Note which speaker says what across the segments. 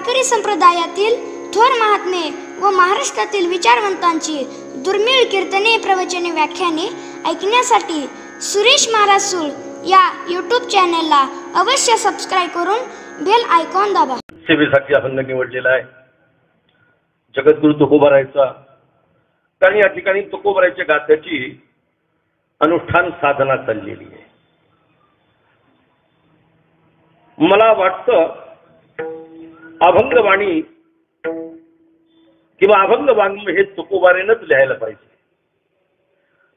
Speaker 1: वारकरी संप्रदायातील थोर महात्मे व महाराष्ट्रातील विचारवंतांची दुर्मिळ कीर्तने, प्रवचने, व्याख्याने ऐकण्यासाठी सुरेश महाराज सूळ या यूट्यूब चॅनलला अवश्य सबस्क्राईब करून बेल आयकॉन दाबा.
Speaker 2: सेवेसाठी अभंग निवडलेला आहे. जगद्गुरु तुकोबारायचा. कारण या ठिकाणी तुकोबारायच्या गाथ्याची अनुष्ठान साधना चाललेली आहे. मला वाटतं अभंगवाणी किंवा अभंग वाङ्मय हे तुकोबारेनंच लिहायला पाहिजे.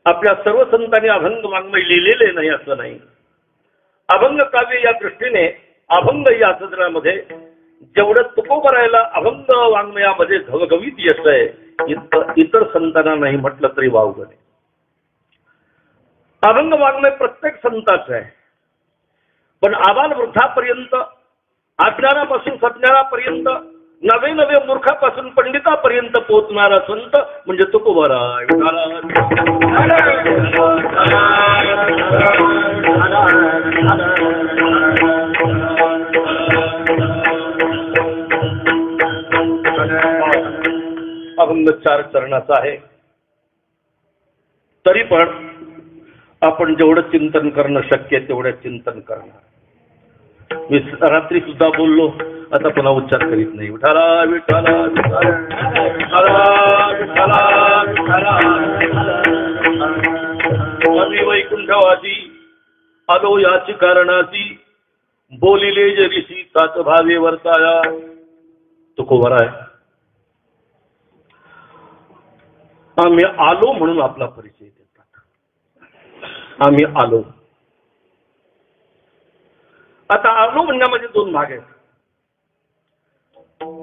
Speaker 2: आपल्या सर्व संतांनी अभंग वाङ्मय लिहिलेले नाही असं नाही. अभंग काव्य या दृष्टीने अभंग या सदरामध्ये जेवढं तुकोबारायला अभंग वाङ्मयामध्ये घवघवीत यश आहे, इतर संतांना नाही म्हटलं तरी वावगं नाही. अभंग वाङ्मय प्रत्येक संताचं आहे, पण आबाल वृद्धापर्यंत, अज्ञानापासून सज्ञानापर्यंत, नवे नवे मूर्खापासून पंडितापर्यंत पोहोचणारा संत म्हणजे तुकोबाराय. अभंग 4 चरणाचा आहे, तरी पण आपण जेवढं चिंतन करणं शक्य आहे तेवढं चिंतन करणार. मी रात्री सुद्धा बोललो, आता पुन्हा उच्चार करीत नाही. विठाला विठाला स्वामी वैकुंठवासी आलो याची कारणाची, बोलिले जरीसी तात भावे वर्ताया. तुकोबाराय. आम्ही आलो म्हणून आपला परिचय देतात. आम्ही आलो. आता आलो म्हणण्यामध्ये 2 भाग आहेत.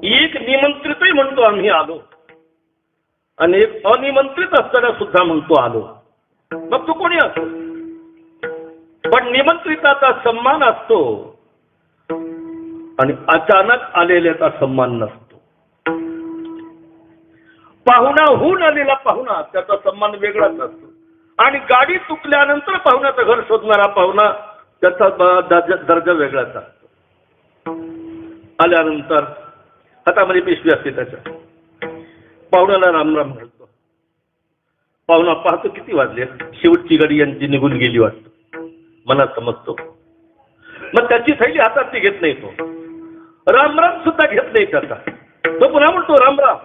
Speaker 2: एक निमंत्रितही म्हणतो आम्ही आलो, आणि एक अनिमंत्रित असताना सुद्धा म्हणतो आलो. मग तो कोणी असतो, पण निमंत्रिताचा सन्मान असतो आणि अचानक आलेल्याचा सन्मान नसतो. पाहुणाहून आलेला पाहुणा त्याचा सन्मान वेगळाच असतो, आणि गाडी चुकल्यानंतर पाहुण्याचं घर शोधणारा पाहुणा त्याचा दर्जा वेगळाच असतो. आल्यानंतर हातामध्ये पिशवी असते, त्याच्या पाहुण्याला रामराम घालतो. पाहुणा पाहतो किती वाजले, शेवटची गाडी यांची निघून गेली वाटतं, मनात समजतो. मग त्याची थैली हातात ती घेत नाही, तो रामराम सुद्धा घेत नाही त्याचा. तो पुन्हा म्हणतो रामराम.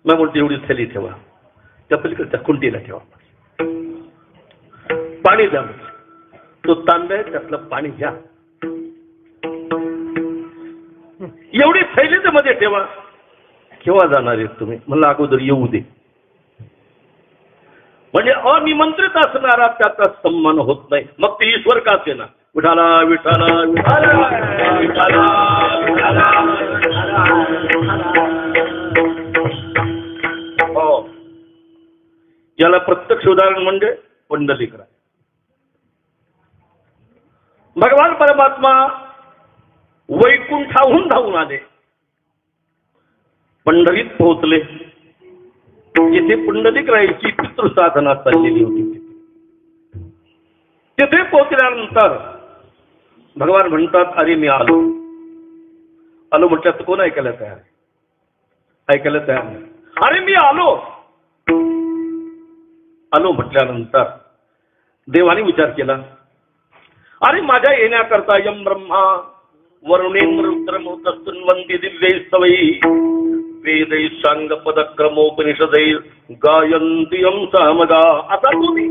Speaker 2: मग म्हणतो एवढी थैली ठेवा, त्या पलीकडच्या खुंटीला ठेवा, पाणी द्या. तो तांब्या त्यातलं पाणी घ्या, एवढी थैलीच मध्ये ठेवा. केव्हा जाणार आहेत तुम्ही? म्हणलं अगोदर येऊ दे. म्हणजे अनिमंत्रित असणारा त्याचा सन्मान होत नाही. मग ते ईश्वर का असेना. विठाला विठाला विठाला हो, याला प्रत्यक्ष उदाहरण म्हणजे पुंडलिकराय. भगवान परमात्मा वैकुंठाहून धावून आले, पंढरीत पोहोचले. जिथे पुंडलिकरायाची पितृसाधना चाललेली होती, तिथे पोहोचल्यानंतर भगवान म्हणतात, अरे मी आलो. आलो म्हटल्यात कोण ऐकायला तयार आहे? ऐकायला तयार नाही. अरे मी आलो. आलो म्हटल्यानंतर देवाने विचार केला, अरे माझ्या येण्याकरता यम ब्रह्मा वरुणेंद्र रुद्रमोतस्तुन्वन्ति दिव्यै स्तवैः वेदैः सांगपदक्रमोपनिषदैः गायन्ति यं सामगा. असा तुम्ही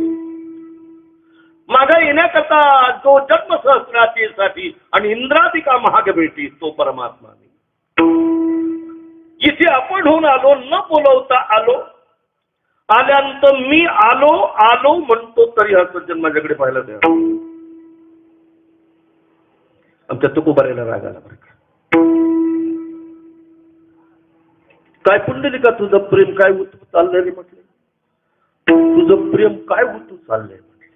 Speaker 2: माझ्या येण्याकरता जो जन्म सहस्राचीसाठी आणि इंद्रादिका महाग भेटी तो परमात्मा. इथे आपण होऊन आलो, न बोलवता आलो. आल्यानंतर मी आलो आलो म्हणतो तरी हा सज्जन माझ्याकडे पाहायला तयार. आमच्या तुकोबारायला राग आला बरं का. काय पुंडलिका तुझं प्रेम काय होत चाललंय रे म्हटलं. तुझं प्रेम काय होत चाललंय म्हटलं.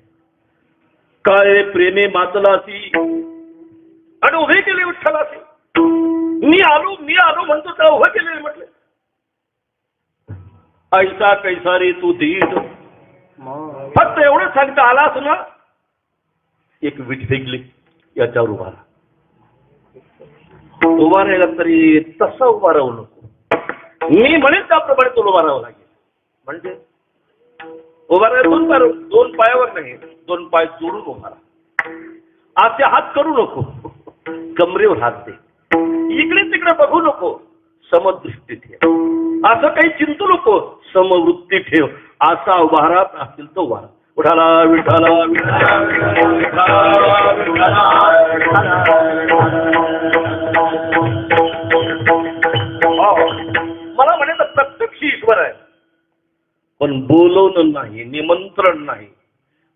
Speaker 2: काय प्रेमे मातलासी आणि उभे केले विठ्ठलासी. मी आलो म्हणतो त्या उभं केले म्हटलं. ऐसा कैसा रे तू धीट. फक्त एवढं सांगता आलास ना, एक विठ फेकली याच्यावर उभा राहा. उभा राहिला तरी तसं उभा राहू नको. मी म्हणेन त्याप्रमाणे तुला उभा राहावं लागेल. म्हणजे उभा राहा दोन पायावर नाही, दोन पाय जोडून उभा राहा. असे हात करू नको, कमरेवर हात दे. इकडे तिकडे बघू नको, समदृष्टी ठेव. असं काही चिंतू नको, समवृत्ती ठेव. असा उभा राहत असतील तो उभा राहा. उठाला विठाला विठाला मला म्हणे तर प्रत्यक्ष ईश्वर आहे, पण बोलवणं नाही, निमंत्रण नाही,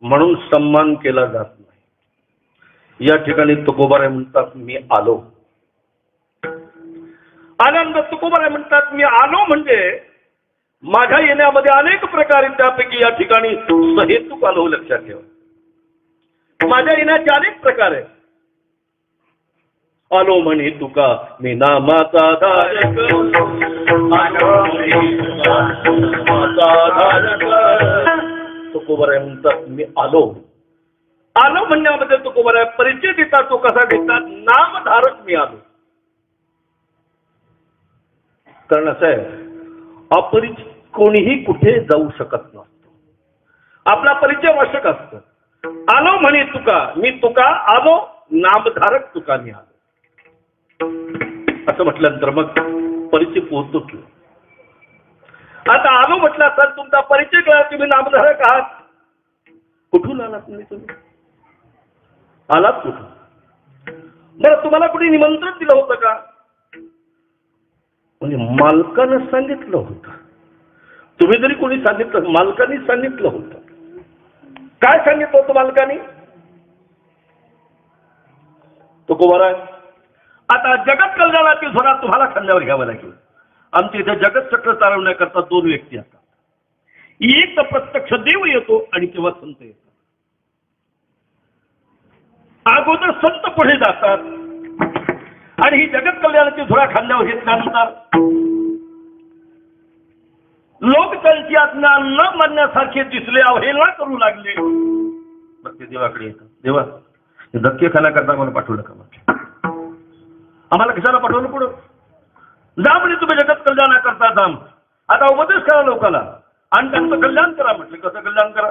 Speaker 2: म्हणून सन्मान केला जात नाही. या ठिकाणी तुकोबाराय म्हणतात मी आलो. आनंद तुकोबाराय म्हणतात मी आलो म्हणजे माझ्या येण्यामध्ये अनेक प्रकार आहेत. त्यापैकी या ठिकाणी सहेतुक आलो, लक्षात ठेवा. माझ्या येण्याचे अनेक प्रकार आहेत. आलो म्हणे तुका मी नामाचा धारक, तुकोबाराय म्हणतात मी आलो. आलो म्हणण्यामध्ये तुकोबाराय परिचय देतात. तो कसा देतात? नामधारक मी आलो. कारण असं आहे, अपरिचित कोणीही कुठे जाऊ शकत नसतो. आपला परिचय आवश्यक असतो. आलो म्हणे तुका मी तुका आलो, नामधारक तुका मी आलो असं म्हटल्यानंतर मग परिचय पोहोचतो की. आता आलो म्हटलं तर तुमचा परिचय कळा, तुम्ही नामधारक आहात. कुठून आलात तुम्ही? आलात कुठून? बरं, तुम्हाला कुणी निमंत्रण दिलं होतं का? म्हणजे मालकानं सांगितलं होतं. तुम्ही जरी कोणी सांगितलं, मालकाने सांगितलं होतं. काय सांगितलं होतं मालकाने? तुकोबाराय आता जगत कल्याणातील धोरण तुम्हाला खांद्यावर घ्यावं लागेल. आमच्या इथे जगत चक्र चालवण्याकरता दोन व्यक्ती असतात. एक तर प्रत्यक्ष देव येतो आणि तेव्हा संत येतात. अगोदर संत पुढे जातात आणि ही जगत कल्याणाची धुरा खांद्यावर घेतल्यानंतर लोक त्यांची आज्ञा न मानण्यासारखे दिसले, अवहेलना करू लागले. मग ते देवाकडे येतात. देवा, धक्के खाण्याकरता मला पाठवलं का? म्हटलं आम्हाला कशाला पाठवलं? पुढं जा म्हणजे तुम्ही जगत कल्याणाकरता जा. आता उपदेश करा लोकांना आणि त्यांचं कल्याण करा. म्हटलं कसं कल्याण करा?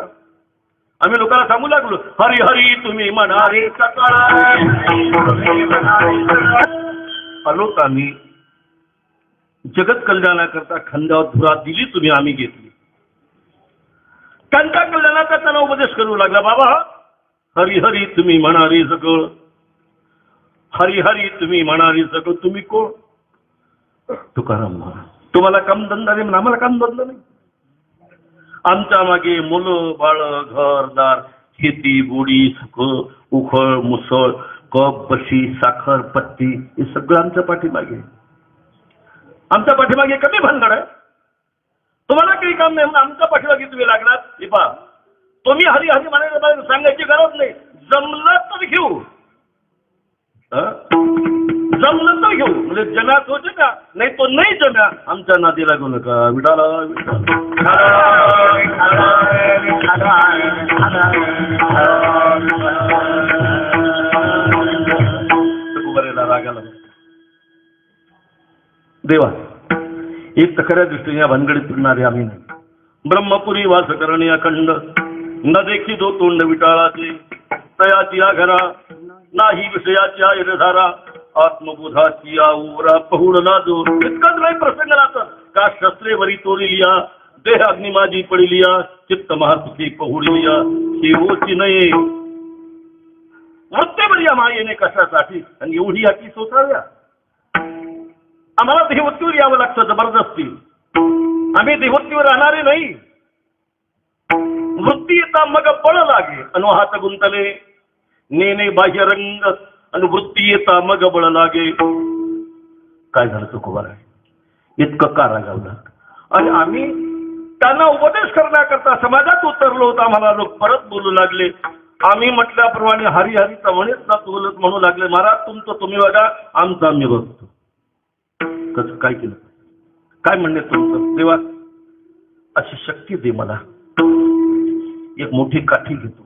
Speaker 2: आम्ही लोकांना सांगू लागलो, हरी हरी तुम्ही म्हणारे सकाळ. आलो आम्ही जगत कल्याणाकरता खांद्यावर धुरा दिली तुम्ही, आम्ही घेतली. त्यांच्या कल्याणाचा त्यांना उपदेश करू लागला. बाबा, हरी हरी तुम्ही म्हणारे सगळं, हरी हरी तुम्ही म्हणारे सगळं. तुम्ही कोण? तुकाराम महाराज. तुम्हाला काम धंदा नाही, आम्हाला काम धंदा नाही. आमच्या मागे मुलं बाळ, घरदार, शेती बोडी, उखळ मुसळ, कप बशी, साखर पत्ती, हे सगळं आमच्या पाठीमागे. आमच्या पाठीमागे कमी भानगड आहे. तुम्हाला काही काम नाही, आमच्या पाठीमागे तुम्ही लागलात. हे पहा, तुम्ही हरी हरी म्हणायला सांगायची गरज नाही. जमलं तर घेऊ, जमलं तर घेऊ. म्हणजे जगात होते का? नाही तो नाही जगा. आमच्या नादी लागू नका. विठाला रागाला देवा, एक तर खऱ्या दृष्टीने या भानगडीत फिरणारे आम्ही नाही. ब्रह्मपुरी वास करणे अखंड, न देखी जो तोंड विटाळाचे, तयाची या घरा नाही विषयाची आयरधारा, आत्मबोधाची आऊरा पहुडला जो. इतकंच नाही प्रसंग राहतात का? शस्त्रे वरी तोरिलिया, देह अग्निमाजी पडिलिया, चित्त महासुखी पहुडलिया, शिवोची नये वृत्तेवर या मायेने कशासाठी आणि एवढी अटी सोसाव्या. आम्हाला देहवृत्तीवर यावं लागतं जबरदस्ती. आम्ही देहवृत्तीवर राहणारे नाही. वृत्ती येता मग बळ लागे, अनुहात गुंतले नेने बाह्य रंग, आणि वृत्ती येता मग बळ लागे. काय झालं तुकोबाराय? इतकं का रागावलं? आणि आम्ही त्यांना उपदेश करण्याकरता समाजात उतरलो होतो. आम्हाला लोक परत बोलू लागले. आम्ही म्हटल्याप्रमाणे हरी हरीचा म्हणेच ना बोलत म्हणू लागले. महाराज तुमचं तुम्ही बघा, आमचं आम्ही बघतो. कसं काय केलं? काय म्हणणे तुमचं? देवा, अशी शक्ती दे मला. एक मोठी काठी घेतो.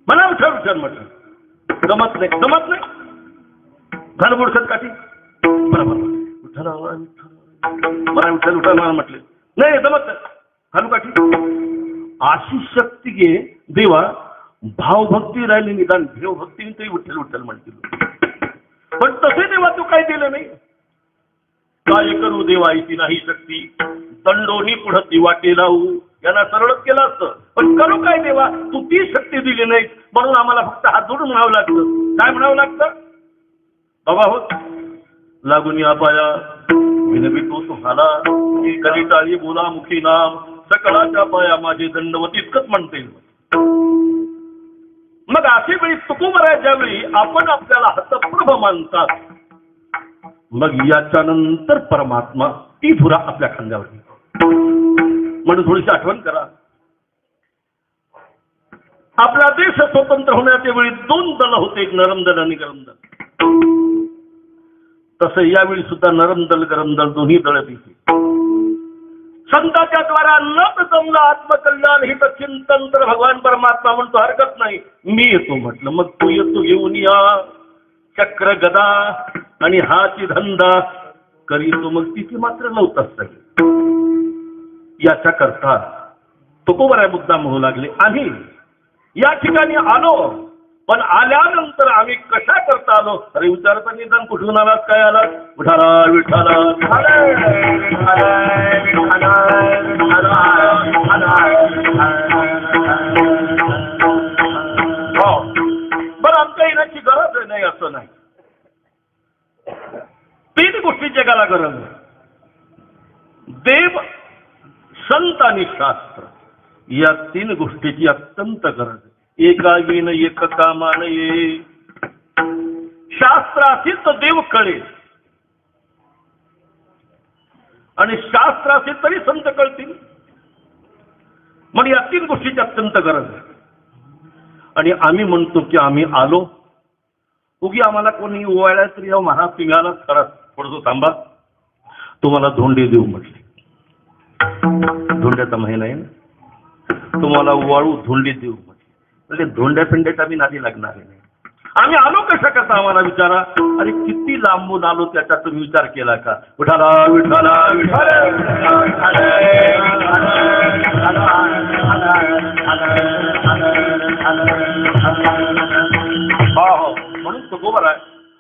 Speaker 2: मला विचार म्हटलं जमत नाही, जमत नाही. घाल बुडखत काठी. बरोबर विठ्ठल मला विठ्ठल उठा मला म्हटले नाही जमत घालू काठी. अशी शक्ती घे देवा. भावभक्ती राहिली निदान भेवभक्ती तरी विठ्ठल विठ्ठल म्हणतील. पण तसे देवा तू काय दिलं नाही. काय करू देवा इथे नाही शक्ती दंडोनी पुढती वाटे लावू यांना सरळच केलं असतं. पण करू काय देवा तू ती शक्ती दिली नाही म्हणून आम्हाला फक्त हात जोडून म्हणावं लागतं. काय म्हणावं लागतं बाबा हो लागून या पाया विनवितो तुम्हाला कधी टाळी बोला मुखी नाम सकळाच्या पाया माझे दंडवत इतकंच म्हणते. मग अशी वेळी तुकोबराय ज्यावेळी आपण आपल्याला हतप्रभ मानतात मग याच्यानंतर परमात्मा ती धुरा आपल्या खांद्यावर घेतो. म्हणून थोडीशी आठवण करा. आपला देश स्वतंत्र होण्याच्या वेळी 2 दल होते एक नरम दल आणि गरम दल. तसं यावेळी सुद्धा नरम दल गरम दल दोन्ही दळ दिसली. संतांच्या द्वारा न जमलं आत्मकल्याण हित चिंतन तर भगवान परमात्मा म्हणतो हरकत नाही मी येतो म्हटलं. मग तू येतो घेऊन या चक्र गदा आणि हाची धंदा करीतो. मग तिथे मात्र नव्हताच नाही. याच्या करता तुकोबराय मुद्दा म्हणू लागले आम्ही या ठिकाणी आलो पण आल्यानंतर आम्ही कशा करता आलो. अरे विचारता निदान कुठून आलात काय आलात. विठाला विठाला बरं आमच्या येण्याची गरज नाही असं नाही. 3 गोष्टी जगाला गरज आहे. देव संत आणि शास्त्र या 3 गोष्टीची अत्यंत गरज आहे. एका येण एक कामान ये. शास्त्राशीच देव कळेल आणि शास्त्र असेल तरी संत कळतील. मग या 3 गोष्टीची अत्यंत गरज आहे. आणि आम्ही म्हणतो की आम्ही आलो उगी आम्हाला कोणी ओवाळला तरी महाराज तुम्ही आला खरा थोडं थांबा तुम्हाला धोंडे देऊ म्हटले. धोंड्याचा महिना आहे ना तुम्हाला वाळू धोंडे देऊ म्हणजे धोंड्या फिंड्याचा बी नादी लागणार नाही. आम्ही आलो कशा करता आम्हाला विचारा. अरे किती लांबून आलो त्याचा तुम्ही विचार केला का. विठाला विठाला म्हणून तो गोबर आहे.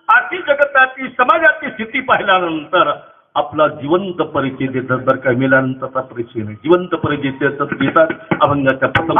Speaker 2: आर्थिक जगताची समाजाची स्थिती पाहिल्यानंतर आपला जिवंत परिचय देतात. बरं का मेल्यानंतरचा परिचय नाही जिवंत परिचय देतात. अभंगाच्या प्रसंग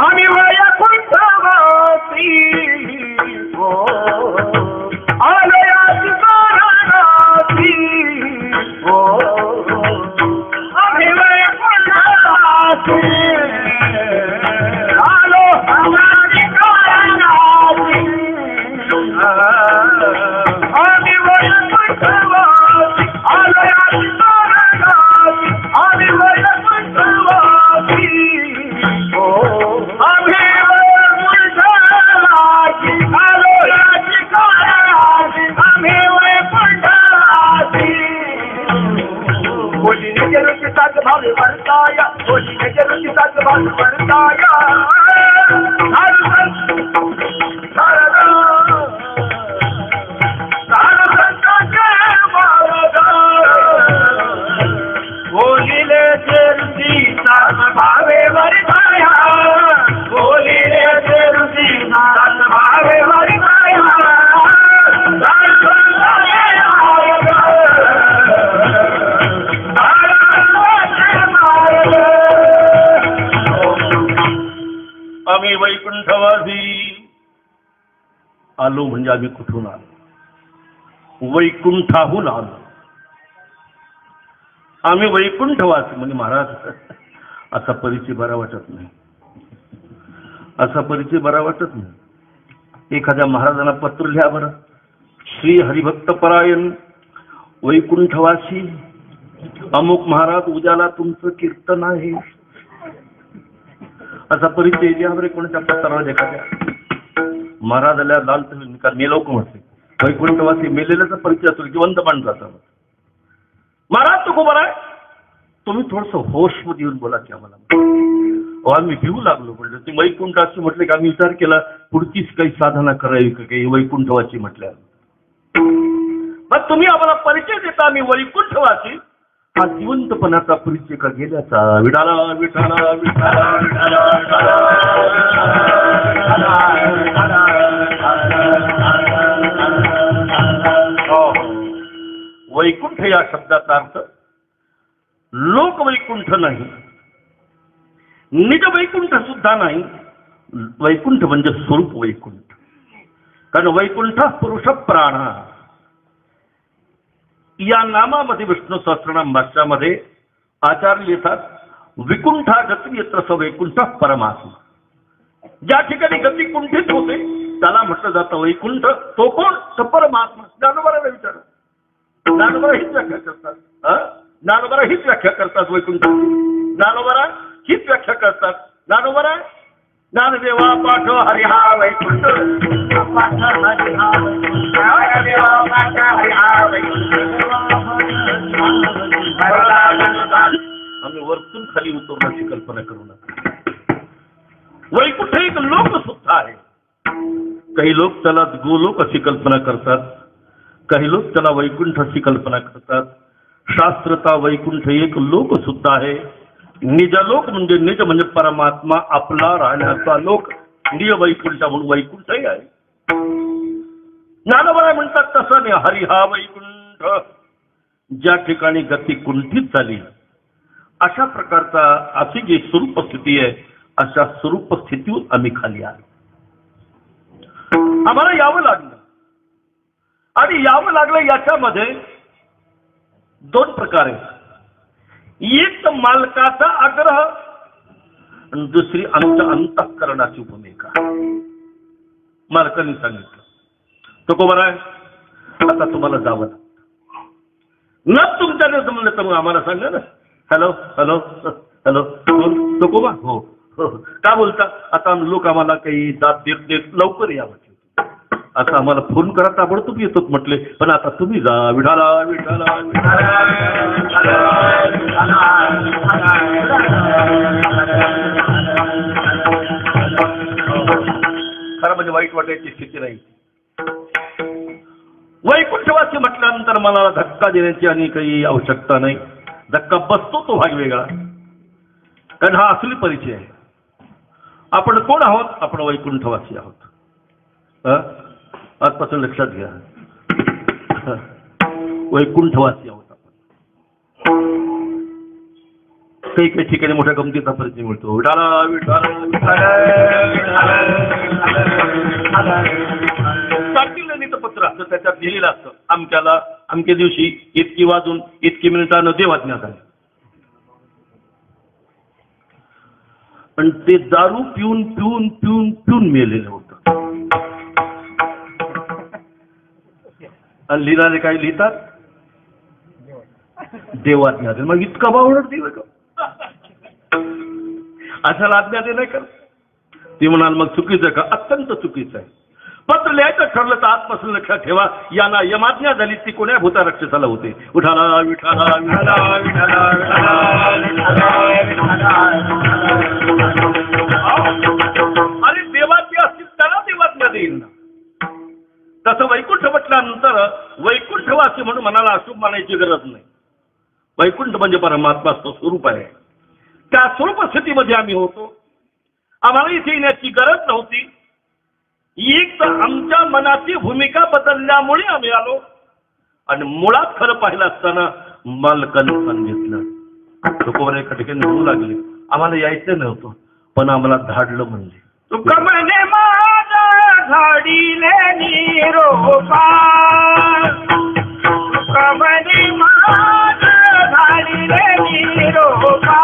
Speaker 2: आम्ही वैकुंठवासी आलो म्हणजे आम्ही कुठून आलो वैकुंठाहून आलो. आम्ही वैकुंठवासी म्हणजे महाराज असा परिचय बरा वाटत नाही. असा परिचय बरा वाटत नाही. एखाद्या महाराजांना पत्र लिहा बरं. श्री हरिभक्त परायण वैकुंठवासी अमुक महाराज उद्याला तुमचं कीर्तन आहे असा परिचय लिहा बरे कोणाच्या पत्रावर एखाद्या. महाराजाला लाल तर मी लोक म्हणते वैकुंठवासी मेलेल्याचा परिचय असतो जिवंत माणसाचा. महाराज तो खूप आहे तुम्ही थोडस होश मध्ये येऊन बोला की आम्हाला. आम्ही भिवू लागलो म्हटलं ते वैकुंठाची म्हटलं की आम्ही विचार केला पुढचीच काही साधना करावी का काही वैकुंठवाची म्हटल्या. मग तुम्ही आम्हाला परिचय देता आम्ही वैकुंठवासी हा जिवंतपणाचा परिचय का गेल्याचा विठाला विठाला विठाला वैकुंठ या शब्दाचा अर्थ लोक वैकुंठ नाही, निज वैकुंठ सुद्धा नाही, वैकुंठ म्हणजे स्वरूप वैकुंठ. कारण वैकुंठ पुरुष प्राण या नामामध्ये विष्णू सहस्रनाम भाष्यामध्ये आचार्य लिहितात विकुंठा गती यत्र स वैकुंठ परमात्मा. ज्या ठिकाणी गती कुंठित होते त्याला म्हटलं जातं वैकुंठ. तो कोण? तर परमात्मा. ज्ञानोबाला विचारा, ज्ञानोबा हीच व्याख्या करतात. ज्ञानोबा हीच व्याख्या करतात वैकुंठ. ज्ञानोबा हीच व्याख्या करतात. ज्ञानोबा ज्ञानदेवा पाठ हरिहा वैकुंठ आम्ही वरतून खाली उतरण्याची कल्पना करू नका. वैकुंठ एक लोक सुद्धा आहे. काही लोक त्याला गोलोक अशी कल्पना करतात, काही लोक त्याला वैकुंठ अशी कल्पना करतात. शास्त्रता वैकुंठ एक लोक सुद्धा आहे. निजलोक म्हणजे निज म्हणजे परमात्मा आपला राहण्याचा लोक निज वैकुंठ म्हणून वैकुंठही आहे. ज्ञानोबा म्हणतात तसं नाही. हरी हा वैकुंठ. ज्या ठिकाणी गती कुंठित झाली अशा प्रकारचा अशी जी स्वरूप स्थिती आहे अशा स्वरूप स्थितीवर आम्ही खाली आलो. आम्हाला यावं लागलं आणि यावं लागलं याच्यामध्ये दोन प्रकार आहेत. एक तर मालकाचा आग्रह आणि दुसरी आमच्या अंतःकरणाची भूमिका. मालकाने सांगितलं तुकोबा आहे आता तुम्हाला जावं लागतं. न तुमच्याने जमलं तर मग आम्हाला सांगा ना. हॅलो हॅलो हॅलो तुकोबा हो हो का बोलता. आता लोक आम्हाला काही दाद देत देत लवकर यावं आता आम्हाला फोन करा ताबडतोब येतोच म्हटले. पण आता तुम्ही जा विठाला विठाला खरं म्हणजे वाईट वाटायची स्थिती नाही. वैकुंठवासी म्हटल्यानंतर मनाला धक्का देण्याची आणि काही आवश्यकता नाही. धक्का बसतो तो भाग वेगळा. कारण हा असली परिचय आहे. आपण कोण आहोत? आपण वैकुंठवासी आहोत. आजपासून लक्षात घ्या वैकुंठवासी आहोत आपण. काही काही ठिकाणी मोठ्या गमतीचा परिचय मिळतो. विठाला विठाला पत्र असतं त्याच्यात लिहिलेलं असतं आमच्याला अमक्या दिवशी इतकी वाजून इतकी मिनिटानं देवाज्ञा झाली. पण ते दारू पिऊन पिऊन पिऊन पिऊन मेलेलं होतं. आणि लिहिणारे काय लिहितात देवाज्ञा दे. मग इतका बावळट देव का अशाला आज्ञा दे नाही कर. ती म्हणाल मग चुकीचं का? अत्यंत चुकीचं आहे. पत्र लिहायचं ठरलं तर आजपासून लक्षात ठेवा यांना यमाज्ञा झाली ती कोण्या भूता राक्षसाला होते. उठाला विठाला विठाला विठाला अरे देवाची असतील त्याला देवाज्ञा देईल ना. तसं वैकुंठ म्हटल्यानंतर वैकुंठवासी म्हणून मनाला अशुभ मानायची गरज नाही. वैकुंठ म्हणजे परमात्माचं स्वरूप आहे. त्या स्वरूप स्थितीमध्ये आम्ही होतो. आम्हाला इथे येण्याची गरज नव्हती. एक तर आमच्या मनाची भूमिका बदलल्यामुळे आम्ही आलो आणि मुळात खरं पाहिलं असताना मालकानं सांगितलं. तुकोबा एका ठिकाणी म्हणू लागले आम्हाला यायचं नव्हतं पण आम्हाला धाडलं म्हणजे. तुका म्हणे माझ्या झाडीले निरोपा तुका म्हणे माझ्या झाडीले निरोपा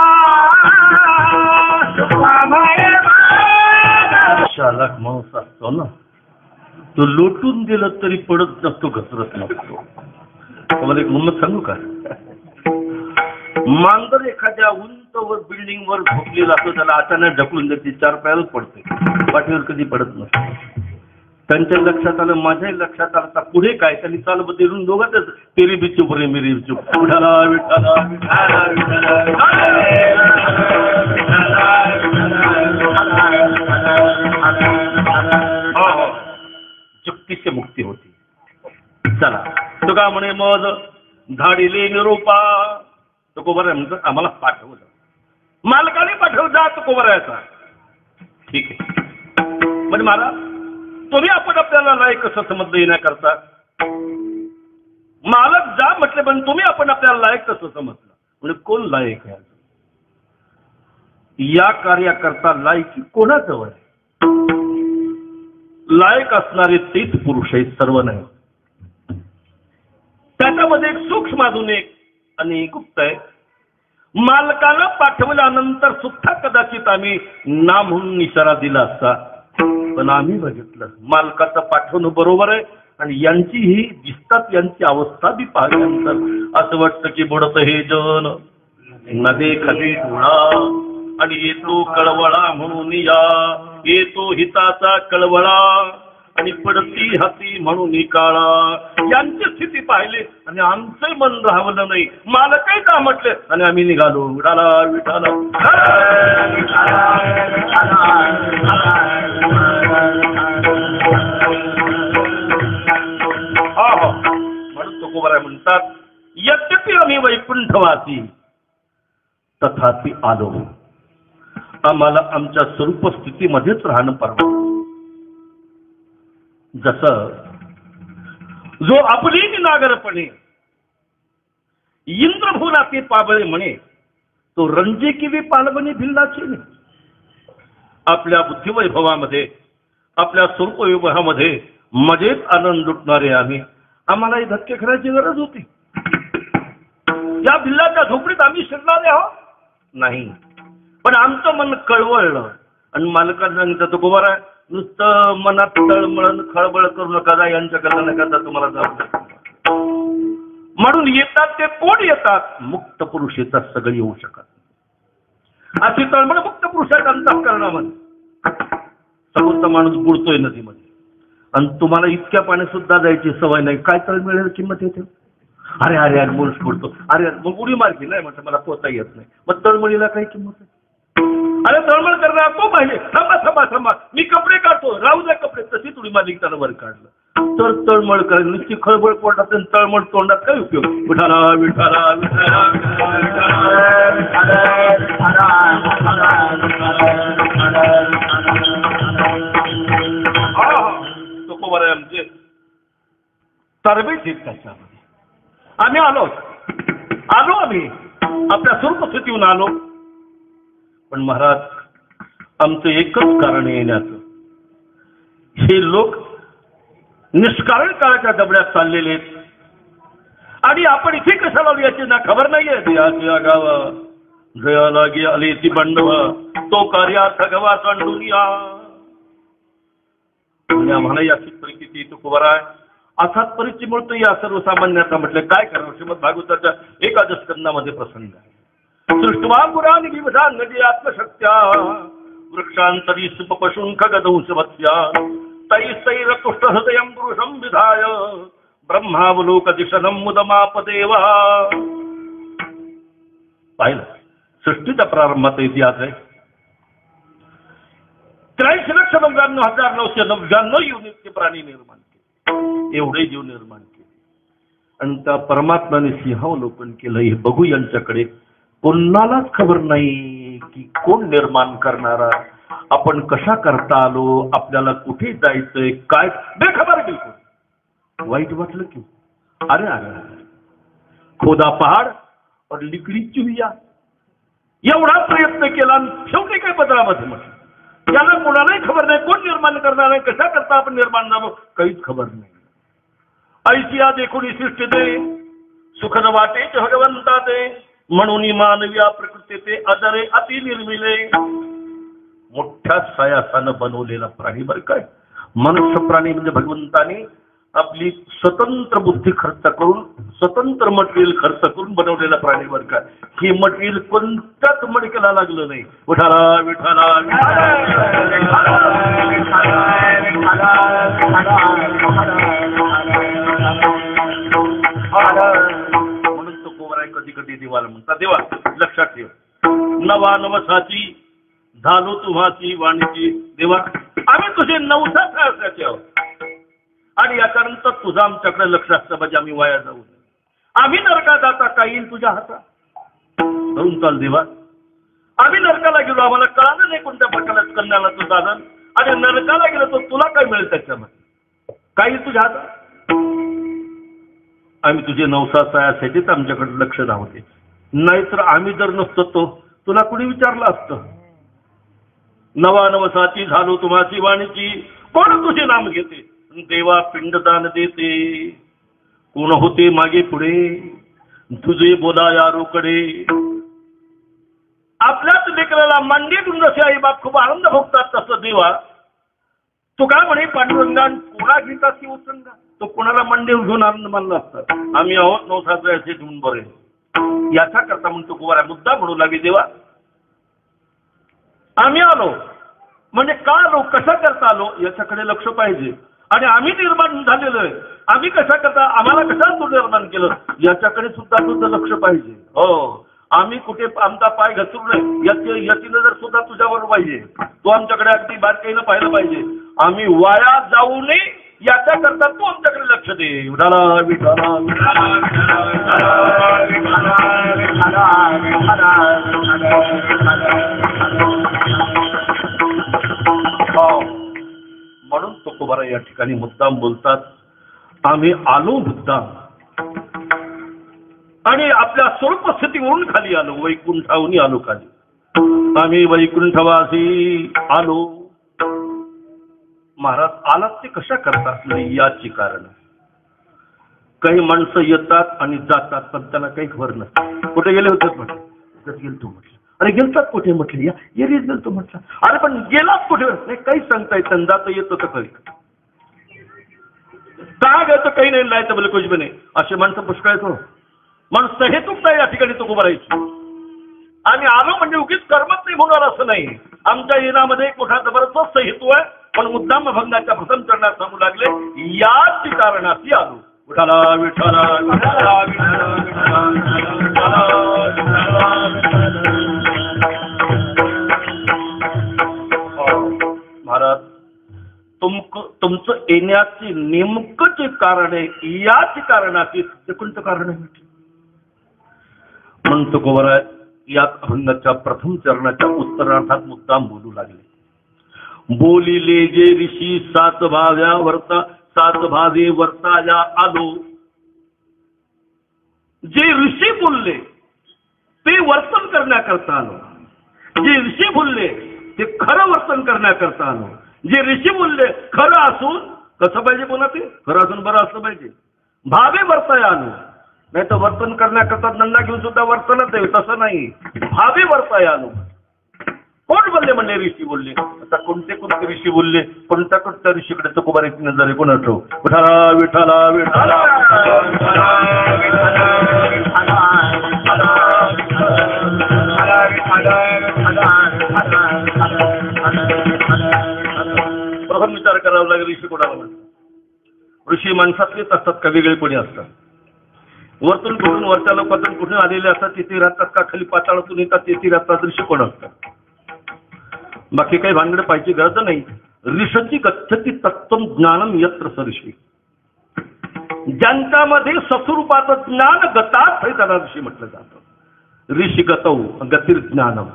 Speaker 2: तुका म्हणे शालाक माणूस असतो ना तो लोटून गेलं तरी पडत नसतो घसरत नसतो. तुम्हाला एक गंमत सांगू का? मांजर एखाद्या उंचवर बिल्डिंग वर झोपलेला असतो त्याला अचानक ढकलून देते 4 पायावरच पडते पाठीवर कधी पडत नसतो. त्यांच्या लक्षात आलं माझ्याही लक्षात आलं आता पुढे काय त्यांनी चाल बदलून दोघातच तेरी बी चुप रे मेरी बी चुप. विठाला विठाला चुक्कीची मुक्ती होती. चला तुका म्हणे मज धाडिले निरोपा. तुकोबराय म्हणतात आम्हाला पाठवलं, मालकाने पाठवलं, जा तुकोबरायाचा. ठीक आहे म्हणजे महाराज तुम्ही आपण आपल्याला लायक कसं समजलं येण्याकरता? मालक जा म्हटले पण तुम्ही आपण आपल्याला लायक कसं समजलं? म्हणजे कोण लायक आहे? या कार्याकरता लायकी कोणाजवळ आहे? लायक असणारे तेच पुरुष आहेत, सर्व नाही. त्याच्यामध्ये एक सूक्ष्म अजून एक आणि गुप्त आहे. मालकानं पाठवल्यानंतर सुद्धा कदाचित आम्ही ना म्हणून इशारा दिला असता, पण आम्ही बघितलं मालकाचं पाठवणं बरोबर आहे. आणि यांची ही दिसतात यांची अवस्था बी पाहिल्यानंतर असं वाटतं की बुडत हे जन नदे खदे डोळा आणि येतो कळवळा म्हणून या, येतो हिताचा कळवळा आणि पडती हाती म्हणून काळा. यांची स्थिती पाहिली आणि आमचं मन राहवलं नाही. मालकही का म्हटले आणि आम्ही निघालो. विठाला विठाला म्हणून तुकोबाराय म्हणतात यद्यपि आम्ही वैकुंठवासी तथापि आलो. आम्हाला आमच्या स्वरूप स्थितीमध्येच राहणं परवडतं. जसं जो आपली नागरपणे इंद्रभुवनाचे पाबळे म्हणे, तो रंजे किवी पालवणी भिल्लाची नाही. आपल्या बुद्धिवैभवामध्ये आपल्या स्वरूप वैभवामध्ये मजेत आनंद लुटणारे आम्ही, आम्हालाही धक्के करायची गरज होती? या भिल्लाच्या झोपडीत आम्ही शिरणारे आहोत नाही. पण आमचं मन कळवळलं आणि मालकाने सांगितलं तुकोबाराय नुसतं मनात तळमळण खळबळ करू नका, जा यांच्या कल्याणाकरता तुम्हाला जाऊ. म्हणून येतात ते कोण येतात? मुक्त पुरुष येतात, सगळे येऊ शकत. अशी तळमळ मुक्त पुरुषाच्या अंतःकरणामध्ये. समोरचा माणूस बुडतोय नदीमध्ये आणि तुम्हाला इतक्या पाण्यात सुद्धा जायची सवय नाही, काय तळमळेल किंमत येते? अरे अरे अरे माणूस बुडतो, अरे मग उडी मारली नाही म्हटलं मला पोहता येत नाही, मग तळमळीला काही किंमत आहे? अरे तळमळ करणार तो पाहिजे, थांबा थांबा थांबा मी कपडे काढतो, राहू द्या कपडे. तशीच उडी मारली त्याला वर काढलं. तर तळमळ करायला नुसती खळबळ पोटात तळमळ तोंडात काय उपयोग? विठाला विठाला विठाला तुकोबाराय आमचे तरबेज आहेत त्याच्यामध्ये. आम्ही आलो आम्ही आपल्या स्वरूप स्थितीहून आलो. पण महाराज आमचं एकच कारण येण्याचं, हे लोक निष्कारण काळाच्या दबड्यात चाललेले आहेत आणि आपण इथे कशाला आलो याची ना खबर नाहीये. देहाच्या गावा जयाला गे आले ती बंडवा तो कार्यार्थ गवा सांडून या. म्हणजे आम्हाला याची परिस्थिती तुकोबाराय अर्थात परिस्थिती मिळतो या सर्वसामान्याचा. म्हटलं काय करावं? श्रीमद भागवताच्या एकादश स्कंदामध्ये प्रसंग आहे. सृष्टवांगुरानि विविधान नदी आत्मशक्त्या वृक्षांतरी सुपशुं खगदंशवत्या तैस्तैरतुष्ट हृदयं पुरुषं विधाय ब्रह्मावलोकदिशनं मुदमापदेवा. पाहिलं सृष्टीच्या प्रारंभात इतिहास आहे. 83,99,999 युनिटचे प्राणी निर्माण केले, एवढे जीव निर्माण केले आणि त्या परमात्म्याने सिंहावलोकन केलं. हे बघू यांच्याकडे कोणालाच खबर नाही की कोण निर्माण करणारा, आपण कशा करता आलो, आपल्याला कुठे जायचंय, काय बेखबर बिलकुल. वाईट वाटलं की अरे अरे खोदा पहाड और लिकडी चुहिया, एवढा प्रयत्न केला शेवटी काही पत्रामध्ये म्हटलं. याला कोणालाही खबर नाही कोण निर्माण करणार आहे, कशा करता आपण निर्माण झालो, काहीच खबर नाही. ऐसिया देखून सृष्टी दे सुखद वाटे भगवंता दे म्हणून मानवीया प्रकृती ते अदरे अति निर्मिले. मोठ्या सायासानं बनवलेला प्राणी बरं काय. मनुष्य प्राणी म्हणजे भगवंताने आपली स्वतंत्र बुद्धी खर्च करून स्वतंत्र मटेरियल खर्च करून बनवलेला प्राणी बरं काय. हे मटेरियल कोणत्याच मडक्याला लागलं नाही. विठाला विठाला म्हणून तो कोवराय कधी कधी देवाला म्हणता, देवा लक्षात ठेव नवा नवसाची झालो तुम्हाची वाणीची. देवा आम्ही तुझे नवसाचे आहोत आणि याच्यानंतर तुझं आमच्याकडे लक्ष असतं म्हणजे आम्ही वाया जाऊ नये. आम्ही नरकात जाता काय येईल तुझ्या हातात धरून चाल देवा. आम्ही नरकाला गेलो आम्हाला कळालं नाही कोणत्या प्रकारच्या कन्याला तू साधन आणि नरकाला गेलो तर तुला काय मिळेल त्याच्यामध्ये काय येईल तुझ्या हातात. आम्ही तुझे नवसाच यासाठीच आमच्याकडे लक्ष धावते नाहीतर आम्ही जर नसतो तो तुला कुणी विचारलं असतं. नवा नवसाची झालो तुम्हाची वाणीची कोण तुझे नाम घेते देवा पिंडदान देते कोण होते मागे पुढे तुझे बोला यारोकडे. आपल्याच लेकराला मांडीतून जसे आई बाप खूप आनंद भोगतात तसं देवा तू काय म्हणे पांडुरंगा कोणा घेतात ती उचंगा तो कोणाला मांडीवर घेऊन आनंद मानला असतात. आम्ही आहोत नवसाचे असे घेऊन बरे याचा करता म्हणतो कुवारा मुद्दा म्हणू लागे देवा. आम्ही आलो म्हणजे का आलो कशा करता आलो याच्याकडे लक्ष पाहिजे आणि आम्ही निर्माण झालेलो आहे आम्ही कशा करता आम्हाला कशा तू निर्माण केलं याच्याकडे सुद्धा तुझं लक्ष पाहिजे. हो आम्ही कुठे आमचा पाय घसरू नये याची नजर सुद्धा तुझ्यावर पाहिजे. तू आमच्याकडे अगदी बारकाईनं पाहिलं पाहिजे. आम्ही वाया जाऊ नये याच्या करता तू आमच्याकडे लक्ष दे. विठाला विठाला म्हणून तुकोबारा या ठिकाणी मुद्दाम बोलतात आम्ही आलो मुद्दाम आणि आपल्या स्वरूप स्थितीवरून खाली आलो वैकुंठाहून आलो खाली आम्ही वैकुंठवासी आलो. महाराज आलात ते कशा करतात याची कारण काही माणसं येतात आणि जातात पण त्यांना काही खबर नसते. कुठे गेले होते म्हटलं गेलतो म्हटलं अरे गेलतात कुठे म्हटलं या एरियात गेलतो म्हटलं अरे पण गेलात कुठे नाही काही सांगता येत जात येत होतं कधी का गेलं काही नाही लायचं बोले कुछ भी नाही असे माणसं पुष्कळ येतो. माणूस सहेतूक नाही या ठिकाणी तो उभारायची आणि आलो म्हणजे उगीच कर्मच नाही होणार असं नाही. आमच्या येण्यामध्ये एक मोठा जबरदस्त हेतू आहे पण मुद्दाम भंगाच्या प्रथम चरणात सांगू लागले याच कारणाशी आलो. विठाला विठाला महाराज तुमचं येण्याचे नेमकं जे कारण आहे याच कारणाशी ते कोणतं कारण आहे म्हणतो गोवरा या अभंगाच्या प्रथम चरणाच्या उत्तरार्थात मुद्दाम बोलू लागले. बोलिले जे ऋषी सात भाव्या वर्ता सात भावे वर्ताया आलो. जे ऋषी बोलले ते वर्तन करण्याकरता आलो. जे ऋषी बोलले ते खरं वर्तन करण्याकरता आलो. जे ऋषी बोलले खरं असून कसं पाहिजे पुन्हा ते खरं असून बरं असलं पाहिजे. भावे वर्ताया आलो नाही तर वर्तन करण्याकरता नंदा घेऊन सुद्धा वर्तनच आहे तसं नाही. भावे वर्ताया आलो. कोण बोलले म्हणले ऋषी बोलले. आता कोणते कोणते ऋषी बोलले कोणत्या कोणत्या ऋषीकडे तुकोबाराची नजर आहे कोणा ठेव. विठाला विठाला विठाला प्रथम विचार करावा लागेल ऋषी कोणाला म्हणतात. ऋषी माणसातलेच असतात का वेगळे कोणी असतात. वरतून कुठून वरच्या लोकातून कुठून आलेले असतात तेथे राहतात का खाली पाताळातून येतात तेथे राहतात ऋषी कोण असतात. बाकी काही भानगड पाहिजे गरज नाही. ऋषी गच्छति तत्त्वं ज्ञानम यत्र ऋषी ज्यांच्यामध्ये सस्वरूपाचं ज्ञान गतार्थ आहे त्याला ऋषी म्हटलं जातं. ऋषी गतौ गतिर् ज्ञानम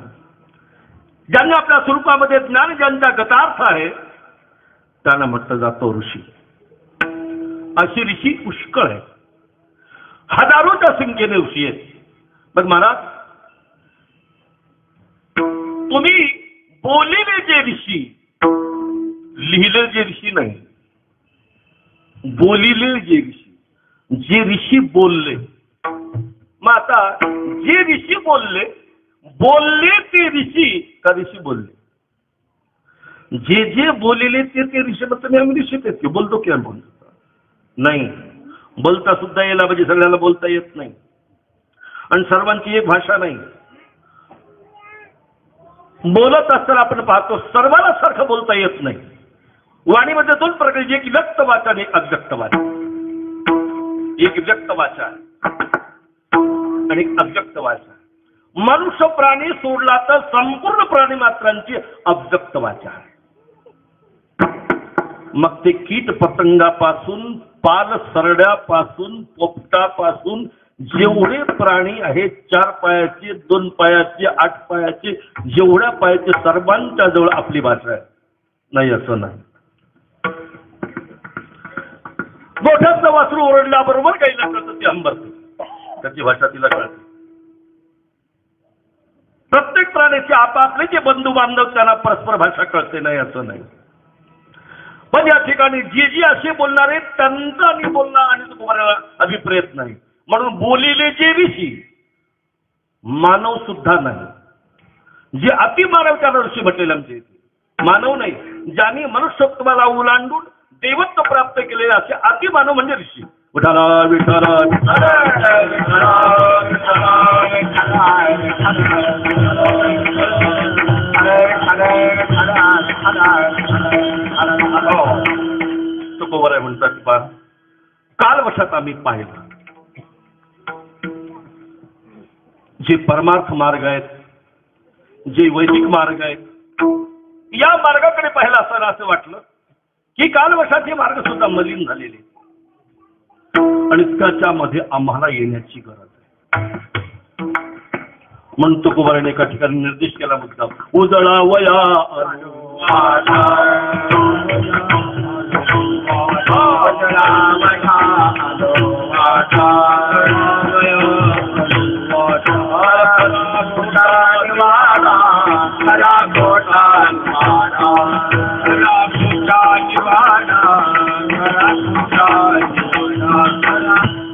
Speaker 2: ज्यांना आपल्या स्वरूपामध्ये ज्ञान ज्यांचा गतार्थ आहे त्यांना म्हटलं जातं ऋषी. अशी ऋषी पुष्कळ आहे. हजारोच्या संख्येने ऋषी आहेत. पण महाराज तुम्ही बोललेले जे ऋषी लिहिले जे ऋषी नाही बोलिले जे ऋषी जे ऋषी बोलले. मग आता जे ऋषी बोलले बोलले ते ऋषी का ऋषी बोलले. जे जे बोललेले ते ऋषी मग तुम्ही आम्ही ऋषी तेच की बोलतो की बोलतो नाही. बोलता सुद्धा यायला म्हणजे सगळ्याला बोलता येत नाही आणि सर्वांची एक भाषा नाही. बोलत असताना आपण पाहतो सर्वांना सारखं बोलता येत नाही. वाणीमध्ये दोन प्रकारची एक व्यक्त वाचा आणि एक अव्यक्त वाचा. एक व्यक्त वाचा आणि एक अव्यक्त वाचा. मनुष्य प्राणी सोडला तर संपूर्ण प्राणी मात्रांची अव्यक्त वाचा आहे. मग ते कीट पतंगापासून पाल सरड्यापासून पोपटापासून जेवढे प्राणी आहेत 4 पायाचे 2 पायाचे 8 पायाचे जेवढ्या पायाचे सर्वांच्या जवळ आपली भाषा आहे. नाही असं नाही. मोठ्याचं वासरू ओरडल्याबरोबर काही कळतं ते अंबरते, त्याची भाषा तिला कळते. प्रत्येक प्राण्याचे आपापले जे बंधू बांधव त्यांना परस्पर भाषा कळते, नाही असं नाही. पण या ठिकाणी जे जे असे बोलणार आहेत त्यांचा आणि बोलणं आणि तुम्हाला अभिप्रेत नाही. म्हणून बोलिले जे ऋषी मानव सुद्धा नाही. जे अतिमानव त्याला ऋषी म्हटलेले आमचे इथे मानव नाही. ज्यांनी मनुष्यत्वाला ओलांडून देवत्व प्राप्त केलेले असे अतिमानव म्हणजे ऋषी. विठाला विठाला तुकोबर आहे म्हणतात. पहा कालवशात आम्ही पाहिलं जे परमार्थ मार्ग आहेत, जे वैदिक मार्ग आहेत, या मार्गाकडे पाहिलं असताना असं वाटलं की कालवशात हे मार्ग सुद्धा मलिन झालेले आणि त्याच्यामध्ये आम्हाला येण्याची गरज आहे. म्हणून तुकोबाराने एका ठिकाणी निर्देश केला मुद्दा उजळा वया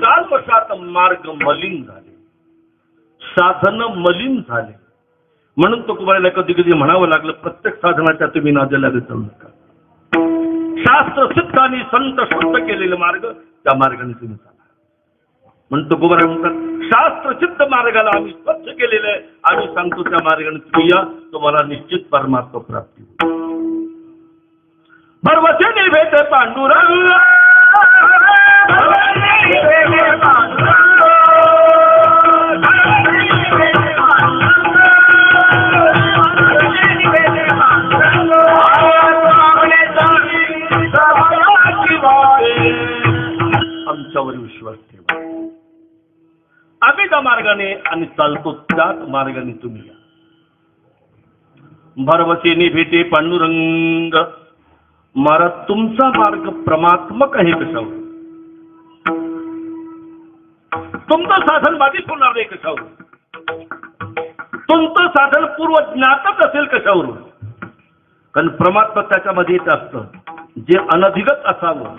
Speaker 2: कालवशात मार्ग मलिन झाले, साधन मलिन झाले. म्हणून तुकोबाराला कधी कधी म्हणावं लागलं प्रत्येक साधनाच्या तुम्ही नादी लागत जाऊ नका. शास्त्र सिद्ध आणि संत शुद्ध केलेले मार्ग त्या मार्गाने तुम्ही चाला. म्हणून तुकोबारा म्हणतात शास्त्र सिद्ध मार्गाला आम्ही स्वच्छ केलेलं आहे. आम्ही सांगतो त्या मार्गाने तुम्ही या, तुम्हाला निश्चित परमात्मा प्राप्ती होईल. भरवसेने भेट पांडुरंग आमच्यावर विश्वास ठेवा. आम्ही त्या मार्गाने आणि चालतो त्याच मार्गाने तुम्ही या. भरवसेने भेटे पांडुरंग. महाराज तुमचा मार्ग परमात्मक आहे कशावर? तुमचं साधन बाधित होणार नाही कशावरून? तुमचं साधन पूर्व ज्ञातच असेल कशावरून? कारण परमात्मा त्याच्यामध्ये येत असतं जे अनधिगत असावं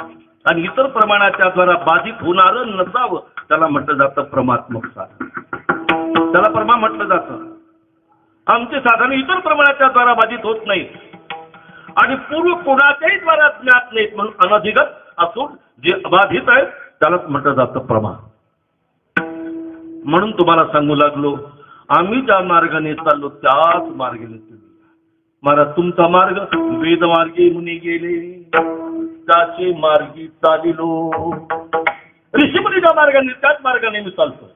Speaker 2: आणि इतर प्रमाणाच्या द्वारा बाधित होणारं नसावं त्याला म्हटलं जातं परमात्मक साधन. त्याला परमा म्हटलं जातं. आमचे साधन इतर प्रमाणाच्या द्वारा बाधित होत नाहीत आणि पूर्व कोणाच्याही द्वारा ज्ञात नाहीत. म्हणून अनधिगत असून जे अबाधित आहेत त्यालाच म्हटलं जातं प्रमा. म्हणून तुम्हाला सांगू लागलो आम्ही ज्या मार्गाने चाललो त्याच मार्गाने तुम्ही. महाराज तुमचा मार्ग वेदमार्गे मुनी गेले त्याचे मार्गी चालिलो. ऋषीमुनीच्या मार्गाने त्याच मार्गाने मी चालतो.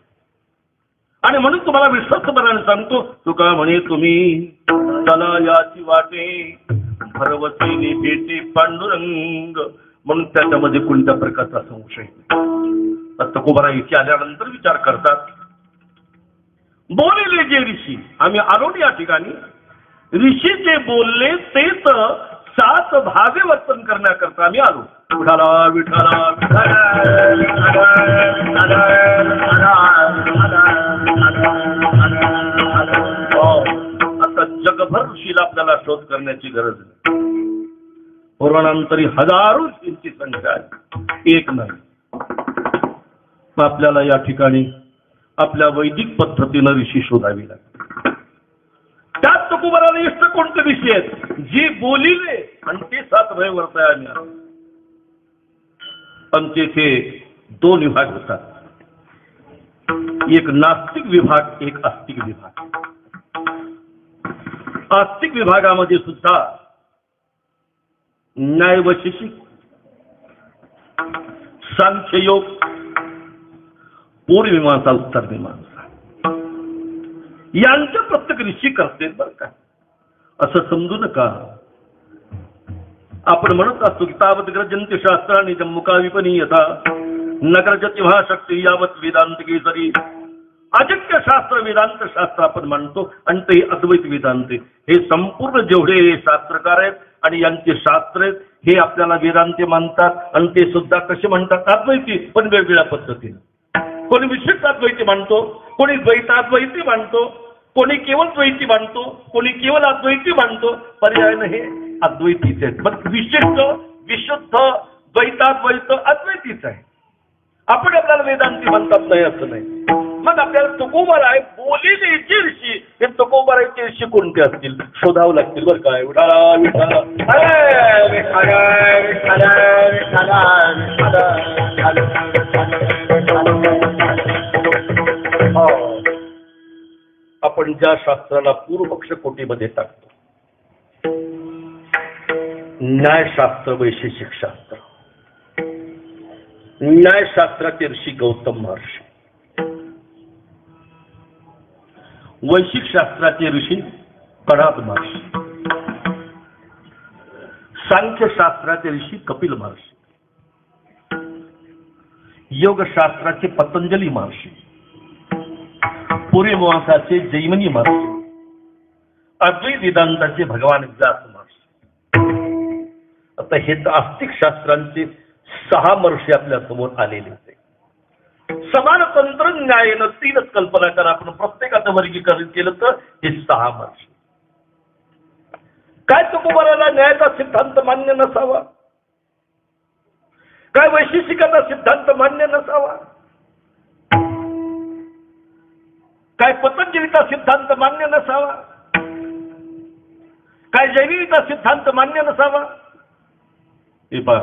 Speaker 2: आणि म्हणून तुम्हाला विश्वस्तपणाने सांगतो तुका म्हणे तुम्ही चला याची वाटे भरवसेने भेटे पांडुरंग. म्हणून त्याच्यामध्ये कोणत्या प्रकारचा संशय नाही. तुकोबारा इथे आल्यानंतर विचार करतात बोलले जे ऋषी. आम्ही आलो या ठिकाणी ऋषी जे बोलले तेच 7 भावे वर्तन करण्याकरता आम्ही आलो. विठाला विठाला आता जगभर ऋषीला आपल्याला शोध करण्याची गरज नाही. पुराणांतरी हजारो ऋषींची संख्या आहे, एक नाही. आपल्याला या ठिकाणी आपल्या वैदिक पद्धतीनं ऋषी शोधावी लागते. त्यात तुकोबाराला इष्ट कोणते ऋषी आहेत जे बोलिले आणि ते 7 भावे वर्ताय आम्ही आलो. आमचे इथे 2 विभाग होतात. एक नास्तिक विभाग, एक आस्तिक विभाग. आस्तिक विभागामध्ये सुद्धा न्याय वैशेषिक, सांख्ययोग, पूर्वमीमांसा, उत्तर मीमांसा यांचे प्रत्येक ऋषी करते बरं का. असं समजू नका आपण म्हणत असतो की तावत ग्रजंती शास्त्रांनी जम्मुका विपनीयता नगरजती शक्ती यावत वेदांत केसरी. अजिंक्य शास्त्र वेदांत शास्त्र आपण म्हणतो आणि ते अद्वैत वेदांत हे संपूर्ण जेवढे शास्त्रकार आहेत आणि यांचे शास्त्र आहेत हे आपल्याला वेदांती मानतात आणि ते सुद्धा कसे म्हणतात अद्वैती पण वेगवेगळ्या पद्धतीने. कोणी विशिष्ट अद्वैती मानतो, कोणी द्वैताद्वैती मानतो, कोणी केवळ द्वैती मानतो, कोणी केवळ अद्वैती मानतो. पर्यायाने हे अद्वैतीच आहेत. मग विशिष्ट विशुद्ध द्वैताद्वैत अद्वैतीच आहे. आपण आपल्याला वेदांती म्हणतात नाही असं नाही. मग आपल्याला तुकोबाराय बोलिले जे ऋषी हे तुकोबारायचे ऋषी कोणते असतील शोधावं लागतील बरं काय. विठाला विठाला आपण ज्या शास्त्राला पूर्वपक्ष कोटीमध्ये टाकतो न्यायशास्त्र वैशेषिक शास्त्र. न्यायशास्त्राचे ऋषी गौतम महर्षी, वैशिक शास्त्राचे ऋषी कणाद महर्षी, सांख्यशास्त्राचे ऋषी कपिल महर्षी, योगशास्त्राचे पतंजली महर्षी, पूर्वमीमांसाचे जैमिनी महर्षी, अद्वैत वेदांताचे भगवान व्यास महर्षी. आता हे तर आस्तिक शास्त्रांचे 6 महर्षी आपल्या समोर आलेले होते. समान तंत्र न्यायानं 3च कल्पना करा. आपण प्रत्येकाचं वर्गीकरण केलं तर हे 6 महर्षी. काय तुकोबाराला न्यायाचा सिद्धांत मान्य नसावा, काय वैशेषिकाचा सिद्धांत मान्य नसावा, काय पतंजलीचा सिद्धांत मान्य नसावा, काय जैविकचा सिद्धांत मान्य नसावा. हे पहा,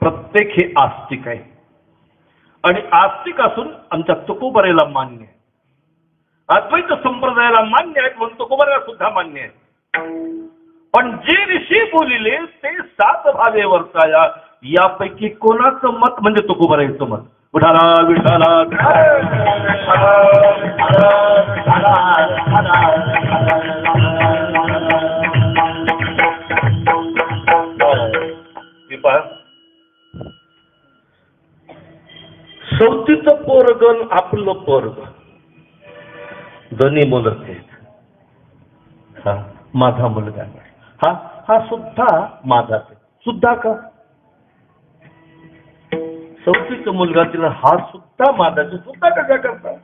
Speaker 2: प्रत्येक हे आस्तिक आहे आणि आस्तिक असून आमच्या तुकोबाराला मान्य आहे. अद्वैत संप्रदायाला मान्य आहे म्हणून तुकोबाराला सुद्धा मान्य आहे. पण जे ऋषी बोलिले ते 7 भावे वर्ताया यापैकी कोणाचं मत म्हणजे तुकोबाराचं मत. विठाला विठाला सौतीचं पोरगण आपलं पोरग दोन्ही बोलत आहेत. माझा मुलगा हा हा सुद्धा माझाच आहे. सुद्धा का सौतीचा मुलगा तिला हा सुद्धा माझाच सुद्धा कशा करता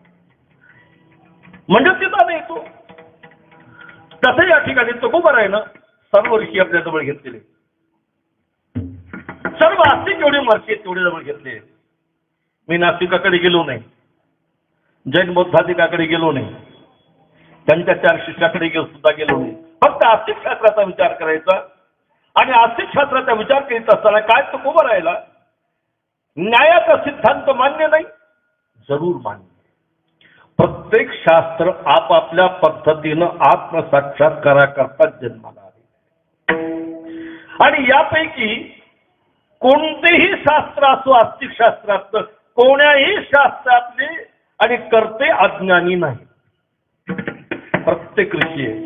Speaker 2: म्हणजे तिथं नाही तो. तसं या ठिकाणी तुकोबार आहे ना सर्व ऋषी आपल्या जवळ घेतलेले, सर्व आस्तिक एवढे महर्षी आहेत तेवढे जवळ घेतले. मी नास्तिकाकडे गेलो नाही, जैन बौद्धादिकाकडे गेलो नाही, त्यांच्या 4 शिष्याकडे सुद्धा गेलो नाही. फक्त आस्तिक शास्त्राचा विचार करायचा आणि आस्तिक शास्त्राचा विचार करीत असताना काय तुकोबार राहिला न्यायाचा सिद्धांत मान्य नाही, जरूर मान्य. प्रत्येक शास्त्र आपापल्या पद्धतीनं आत्मसाक्षात्काराकरता जन्माला आले आणि यापैकी कोणतेही शास्त्र असो आस्तिक शास्त्रात कोण्याही शास्त्रातले आणि कर्ते अज्ञानी नाही. प्रत्येक ऋषी आहे.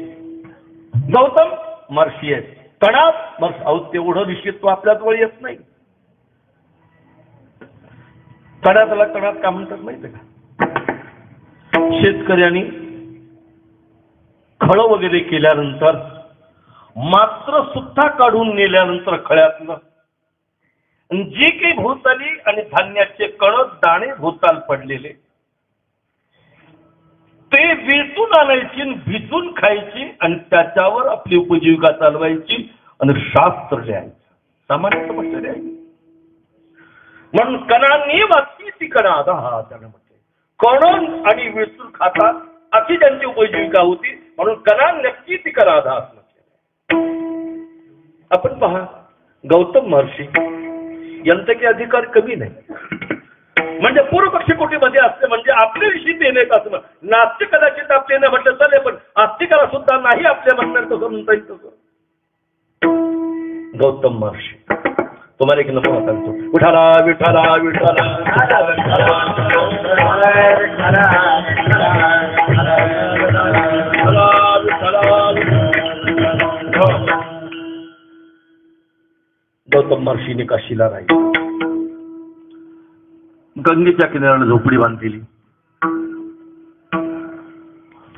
Speaker 2: गौतम महर्षी आहे, कणाद महर्षी. अहो तेवढं ऋषित्व आपल्याजवळ येत नाही. कणादाला कणाद का म्हणतात माहिती का? शेतकऱ्यांनी खळं वगैरे केल्यानंतर मात्र सुद्धा काढून नेल्यानंतर खळ्यातलं जे काही भोवताली आणि धान्याचे कणस दाणे भोवताल पडलेले ते वेचून आणायची, भिजून खायची आणि त्याच्यावर आपली उपजीविका चालवायची आणि शास्त्र लिहायचं. सामान्य समस्या लिहायची. म्हणून कणांनी वाचली ती कणाद हा त्याला म्हटले. कण आणि वेचून खातात अशी त्यांची उपजीविका होती म्हणून कणा नक्की ती कणाद हा म्हटले. आपण पहा गौतम महर्षी यांचे काही अधिकार कमी नाही. म्हणजे पूर्वपक्षी कोटीमध्ये असते म्हणजे आपले ऋषी ते नाही असं. नास्तिक कदाचित आपले नाही म्हटलं चालेल पण आस्तिकाला सुद्धा नाही आपल्या म्हणणार तसं म्हणता येईल तसं. गौतम महर्षी तुम्हाला एक नंबर सांगतो. विठाला विठाला विठाला गौतम महर्षीने काशीला राहिले. गंगेच्या किनाऱ्याला झोपडी बांधलेली.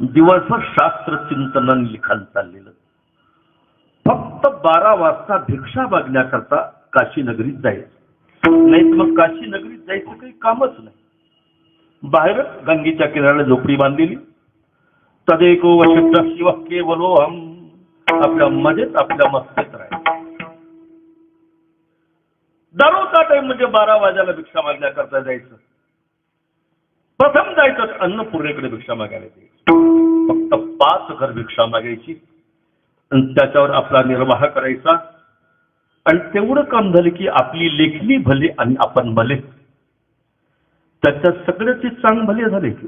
Speaker 2: दिवसभर शास्त्र चिंतन लिखाण चाललेलं. फक्त 12 वाजता भिक्षा मागण्याकरता काशी नगरीत जायचं. नाही तर मग काशी नगरीत जायचं काही कामच नाही. बाहेरच गंगेच्या किनाऱ्याला झोपडी बांधलेली. तदेको वशब्द शिव केवलो हम, आपल्या मजेत आपल्या मस्तीत राहायचं. दररोजचा टाइम म्हणजे 12 वाजायला भिक्षा मागण्याकरता जायचं. प्रथम जायचं अन्नपूर्णेकडे भिक्षा मागायला जायचं. फक्त 5 घर भिक्षा मागायची आणि त्याच्यावर आपला निर्वाह करायचा. आणि तेवढं काम झालं की आपली लेखणी भले आणि आपण भले, त्याच्यात सगळ्याचे चांग भले झाले की.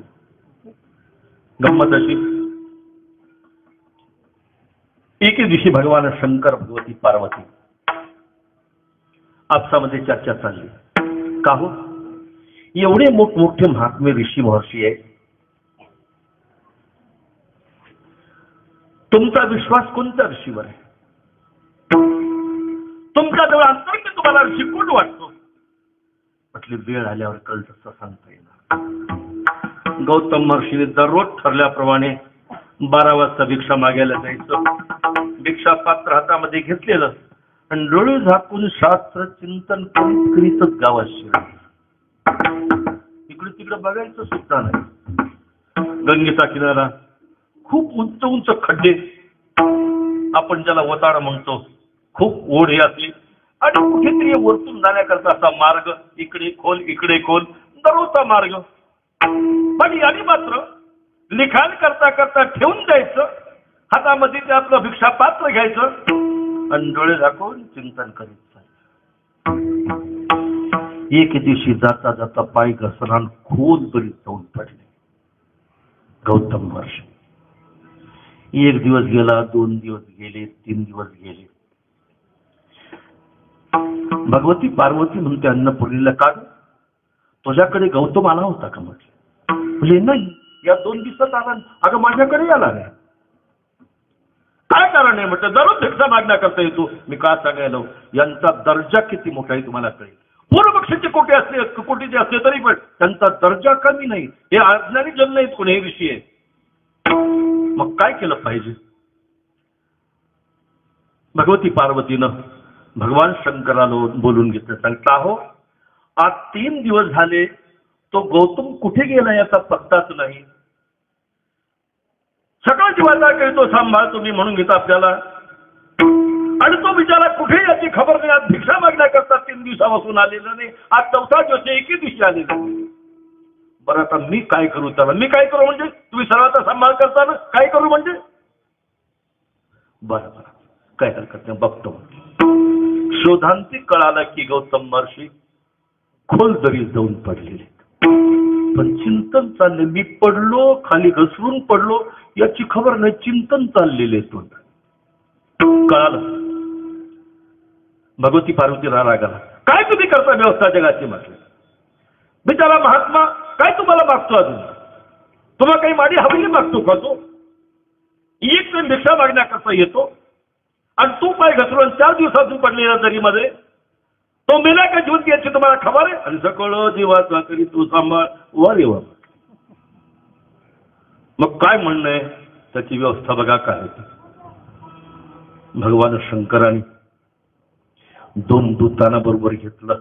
Speaker 2: गंमत अशी, एके दिवशी भगवान शंकर भगवती पार्वती आपसामध्ये चर्चा चालली. का हो, एवढे मोठमोठे महात्मे ऋषी महर्षी आहे, तुमचा विश्वास कोणत्या ऋषीवर आहे? तुमच्या जवळ अंतर्गत तुम्हाला ऋषी कोण वाटतो? म्हटली वेळ आल्यावर कळ तसं सांगता येणार. गौतम महर्षीने दररोज ठरल्याप्रमाणे 12 वाजता भिक्षा मागायला जायचं. भिक्षा पात्र हातामध्ये घेतलेलं आणि डोळे झाकून शास्त्र चिंतन करीतच गावात शिरायचं. इकडे तिकडे बघायचं सुद्धा नाही. गंगेचा किनारा, खूप उंच उंच खड्डे, आपण ज्याला वताड म्हणतो, खूप ओढे असली आणि कुठेतरी वरतून जाण्याकरता असा मार्ग, इकडे खोल इकडे खोल, दररोजचा मार्ग. पण याने मात्र लिखाण करता करता ठेवून जायचं, हातामध्ये ते आपलं भिक्षा पात्र घ्यायचं आणि डोळे झाकून चिंतन करीत जायचं. एक दिवशी जाता जाता पाय घसरण खोल बरीच जाऊन पडले गौतम महर्षी. 1 दिवस गेला, 2 दिवस गेले, 3 दिवस गेले. भगवती पार्वती म्हणते अन्नपूर्णेला, का तुझ्याकडे गौतम आला होता का? म्हटले नाही, या 2 दिवसात आला. अगं माझ्याकडे आला नाही. काय कारण आहे? म्हटलं दररोज भिक्षा मागण्याकरता येतो. मी का सांगायला, यांचा दर्जा किती मोठा आहे तुम्हाला कळेल. पूर्वपक्षाचे कोटी असले, कोटीचे असले तरी पण त्यांचा दर्जा कमी नाही. हे अज्ञानी जन नाहीत, कोणी हे ऋषी आहे. मग काय केलं पाहिजे? भगवती पार्वतीनं भगवान शंकराला बोलून घेतलं. सांगता हो, आज 3 दिवस झाले तो गौतम कुठे गेला याचा पत्ताच नाही. सकाळ जीवाचा काही तो सांभाळतो मी म्हणून घेता आपल्याला, आणि तो बिचारा कुठे याची खबर नाही. आज भिक्षा मागण्याकरता 3 दिवसापासून आलेला नाही. आज 4था दिवस, एके दिवशी आलेला नाही. बरं आता मी काय करू त्याला? मी काय करू म्हणजे? तुम्ही सर्वांचा सांभाळ करताना काय करू म्हणजे? बरं बरं, काय हरकत नाही, बघतो. शोधांती कळाला की गौतम महर्षी खोल दरीत जाऊन पडलेले. पण चिंतन चालले. मी पडलो, खाली घसरून पडलो याची खबर नाही, चिंतन चाललेले. तोंड कळालं. भगवती पार्वतीला राग आला. काय तुम्ही करता व्यवस्था जगाची? म्हटलं बिचारा महात्मा, काय तुम्हाला मागतो? अजून तुम्हाला काही माडी हवेली मागतो का? तो एक जण भिक्षा मागण्याकरता येतो आणि तू पाय घसरून 4 दिवसातून पडलेल्या दरीमध्ये तो मेला का जीवन याची तुम्हाला खबर आहे? आणि सगळं जीवाचा तरी तू सांभाळ. वर येवा. मग काय म्हणणं आहे त्याची व्यवस्था बघा काय होती. भगवान शंकराने 2 दूतांना बरोबर घेतलं.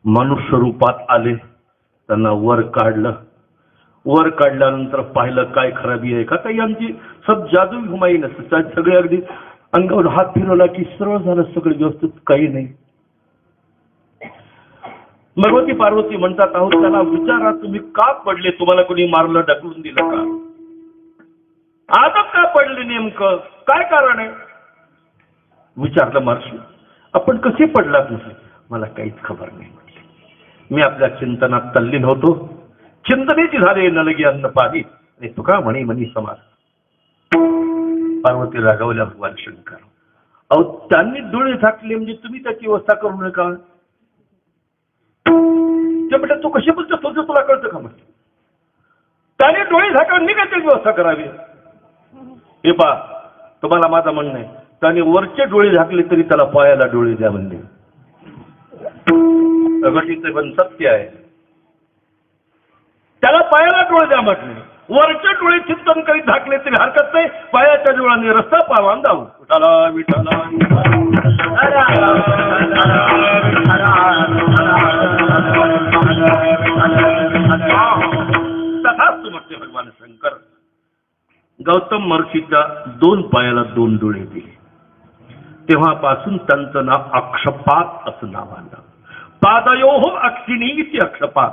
Speaker 2: मनुष्य रूपात आले, त्यांना वर काढलं. वर काढल्यानंतर पाहिलं काय खराबी आहे का? काही आमची सब जादू घुमाई नसतं. सगळे अगदी अंगावर हात फिरवला की सरळ झालं, सगळं व्यवस्थित, काही नाही. भगवती पार्वती म्हणतात, आहोत त्याला विचारा तुम्ही का पडले? तुम्हाला कोणी मारलं, ढकलून दिलं का? आता का पडले? नेमकं काय कारण आहे? विचारलं महर्षी, आपण कसे पडलात? नसे मला काहीच खबर नाही. म्हटले मी आपल्या चिंतनात तल्लीन होतो. चिंतनेची झाले न लगी अन्न पाणी आणि तुका म्हणी म्हणी समाज. पार्वती रागावल्या भगवान शंकर. अहो त्यांनी डोळे झाकले म्हणजे तुम्ही त्याची व्यवस्था करू नका. ते म्हटलं तू कशी बोलतो? तुझं तुला कळतं का? म्हटलं त्याने डोळे झाकून मी काय त्याची व्यवस्था करावी? हे पहा, तुम्हाला माझं म्हणणं आहे, त्याने वरचे डोळे झाकले तरी त्याला पायाला डोळे द्या म्हणले. प्रगतीचे पण सत्य आहे. त्याला पायाला डोळे द्या म्हटले, वरचे डोळे चिंतन करीत झाकले तरी हरकत नाही, पायाच्या डोळ्यांनी रस्ता पावान जाऊ. विठाला विठाला तथाच म्हटले भगवान शंकर. गौतम महर्षीच्या 2 पायाला 2 डोळे दिले. तेव्हापासून त्यांचं नाव अक्षपात असं नाव आलं. पादयोः अक्षिणी इति अक्षपात.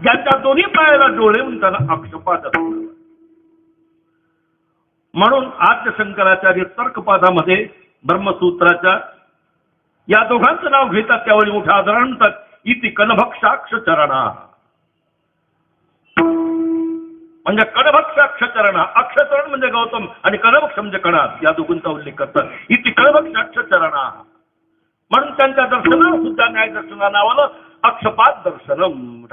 Speaker 2: ज्यांच्या दोन्ही पायाला डोळे म्हणून त्याला अक्षपात असं. म्हणून आद्य शंकराचार्य तर्कपादामध्ये ब्रह्मसूत्राच्या या दोघांचं नाव घेतात त्यावेळी मोठं आदरण म्हणतात, इति कलभक्षाक्ष चरणा. म्हणजे कणभक्षाक्ष चरणा. अक्षचरण म्हणजे गौतम आणि कणभक्ष म्हणजे कणाद, या दोघांचा उल्लेख करतात. इति कणभक्षाक्ष चरणा. म्हणून त्यांच्या दर्शनाला सुद्धा न्याय दर्शना नावानं अक्षपात दर्शनम.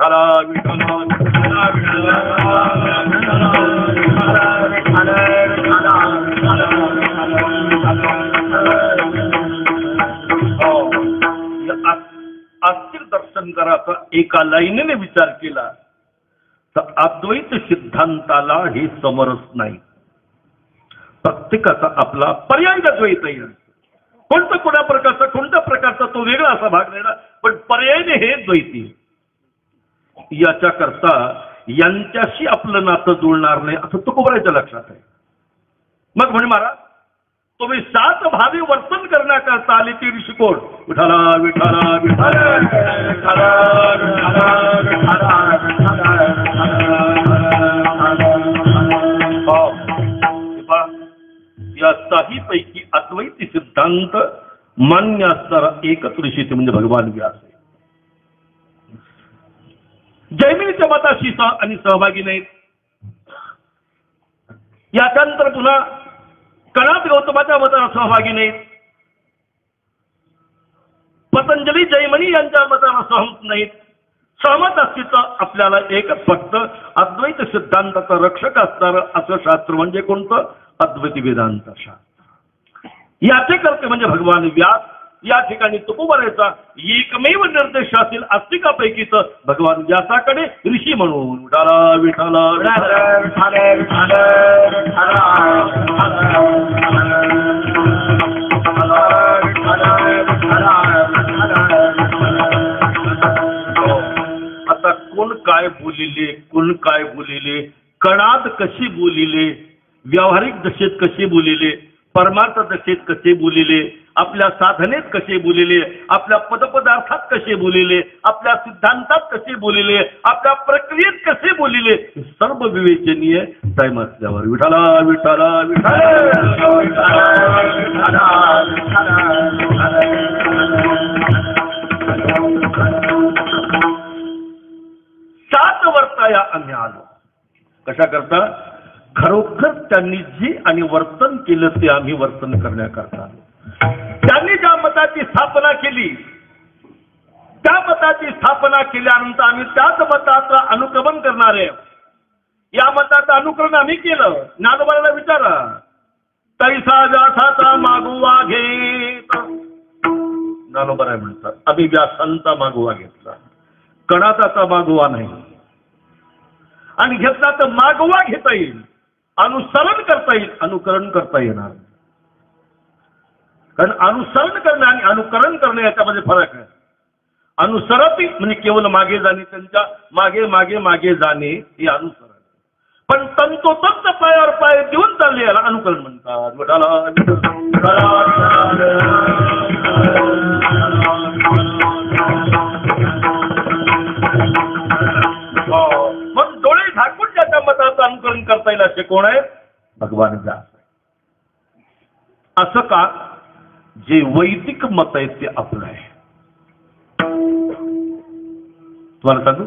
Speaker 2: अस्थिर दर्शन करायचा एका लाईनीने विचार केला तर अद्वैत सिद्धांताला हे समरस नाही. प्रत्येकाचा आपला पर्याय द्वैत येईल. कोणत्या कोणत्या प्रकारचा तो वेगळा असा भाग नाही ना, पण पर्यायने हे द्वैती. याच्याकरता यांच्याशी आपलं नातं जुळणार नाही असं तुकोबाराच्या लक्षात आहे. मग म्हणे महाराज तुम्ही 7 भावी वर्तन करण्याकरता आले ती ऋषी कोण? विठाला विठाला विठाला या 6 पैकी अद्वैती सिद्धांत मान्य असणारा एकच ऋषी ते म्हणजे भगवान व्यास आहे. जैमिनीच्या मताशी आणि सहभागी नाहीत. याच्यानंतर पुन्हा कणाद गौतमाच्या मताला सहभागी नाहीत. पतंजली जैमिनी यांच्या मताला सहमत नाहीत. सहमत असतील तर आपल्याला एकच फक्त अद्वैत सिद्धांताचा रक्षक असणारं असं शास्त्र म्हणजे कोणतं? अद्वैत वेदांत शास्त्र. याचे करते म्हणजे भगवान व्यास. या ठिकाणी तुकोबाराचा एकमेव निर्देश असेल आस्तिकापैकीच भगवान व्यासाकडे ऋषी म्हणून. विठाला विठाला आता कोण काय बोलिले, कोण काय बोलिले, कणाद कशी बोलिले, व्यावहारिक दशेत कसे बोलिले, परमार्थ दशेत कसे बोलिले, आपल्या साधनेत कसे बोलिले, आपल्या पदपदार्थात कसे बोलिले, आपल्या सिद्धांतात कसे बोलिले, आपल्या प्रक्रियेत कसे बोलिले, सर्व विवेचनीय टाइम असल्यावर. विठाला विठाला सात वर्ताया आम्ही आलो. कशा करता? खरोखर त्यांनी जे आणि वर्तन केलं ते आम्ही वर्तन करण्याकरता. त्यांनी ज्या मताची स्थापना केली त्या मताची स्थापना केल्यानंतर आम्ही त्याच मताचं अनुक्रमण करणार आहे. या मताचं अनुकरण आम्ही केलं. ज्ञानोबाला विचारा, तैसा व्यासाचा मागोवा घेत. ज्ञानोबा म्हणतात आम्ही व्यासांचा मागोवा घेतला, कणादाचा मागोवा नाही. आणि घेतला तर मागोवा घेता येईल, अनुसरण करता येईल, अनुकरण करता येणार. कारण अनुसरण करणे आणि अनुकरण करणे याच्यामध्ये फरक आहे. अनुसरती म्हणजे केवळ मागे जाणे, त्यांच्या मागे मागे मागे जाणे हे अनुसरण. पण तंतोतंत पायावर पाय देऊन चालले याला अनुकरण म्हणतात. मग डोळे झाकून ज्याच्या मताचं अनुकरण करता येईल असे कोण आहे? भगवान व्यास. असं का? जे वैदिक मत आहे ते आपलं आहे. तुम्हाला सांगू,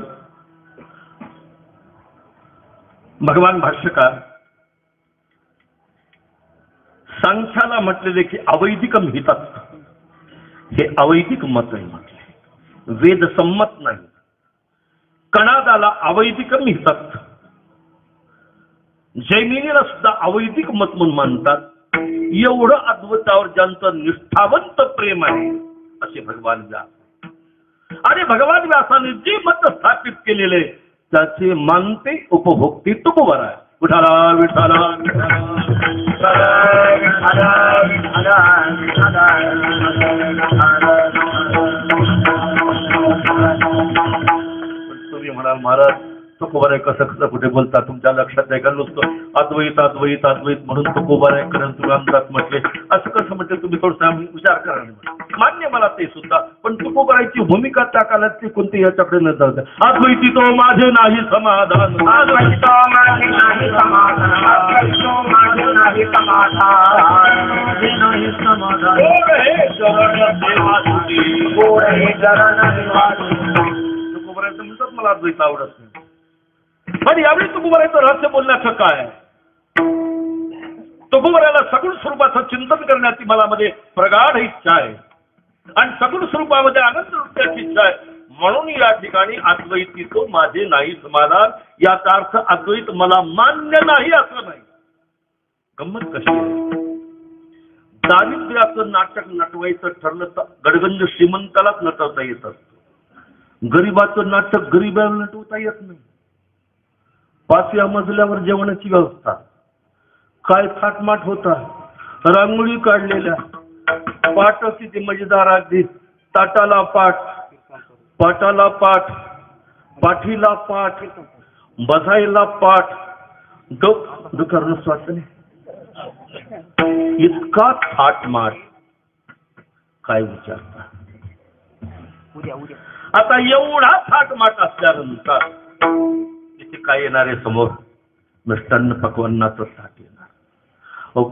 Speaker 2: भगवान भाष्यकार सांख्याला म्हटलेले की अवैदिकम हितात, हे अवैदिक मत आहे म्हटले, वेद संमत नाही. कणादाला अवैदिकम हितात, जैमिनीला सुद्धा अवैदिक मत म्हणून मानतात. एवढं अद्वैतावर ज्यांचं निष्ठावंत प्रेम आहे असे भगवान व्यास. आणि भगवान व्यासाने जे मत स्थापित केलेले त्याचे मानते उपभोक्ती तुकोबर आहे. विठाला विठाला तुम्ही म्हणाल महाराज तुकोबर आहे कसं कसं कुठे बोलता, तुमच्या लक्षात आहे का नुसतं अद्वैत अद्वैत अद्वैत म्हणून तुकोबर आहे कारण तुम्ही आमदार म्हटले असं कसं म्हटले, तुम्ही थोडसा विचार करा. मान्य मला ते सुद्धा, पण तुकोबरायची भूमिका त्या काळातली कोणती याच्याकडे न जाऊ द्या. अद्वैती तो माझे नाही समाधान, अद्वैती तो माझे नाही समाधान, अद्वैती तो माझे नाही समाधान, नाही समाधान. तुकोबरायचं म्हणतात मला अद्वैत आवडत नाही. पण यावेळी तुकोबरायचं रहस्य बोलण्याचं काय, तुकोबरायला सगुण स्वरूपाचं चिंतन करण्याची मला मध्ये प्रगाढ इच्छा आहे आणि सगुण स्वरूपामध्ये आनंद लुटण्याची इच्छा आहे. म्हणून या ठिकाणी अद्वैती तो माझे नाही समाधान याचा अर्थ अद्वैत मला मान्य नाही असं नाही. गंमत कशी आहे, दारिद्र्याचं नाटक नटवायचं ठरलं तर गडगंज श्रीमंतालाच नटवता येत असतं, गरीबाचं नाटक गरीबाला नटवता येत नाही. 5व्या मजल्यावर जेवणाची व्यवस्था काय थाटमाट होता, रांगोळी काढलेल्या, पाट किती मजेदार अगदी, ताटाला पाठ, पाटाला पाठ, पाठीला पाठ, बसायला पाठ, दुकान स्वातने इतका थाटमाट काय विचारता. आता एवढा थाटमाट असल्यानंतर तिथे काय येणार आहे समोर, मिष्टान्न पकवानाचं ताट येणार.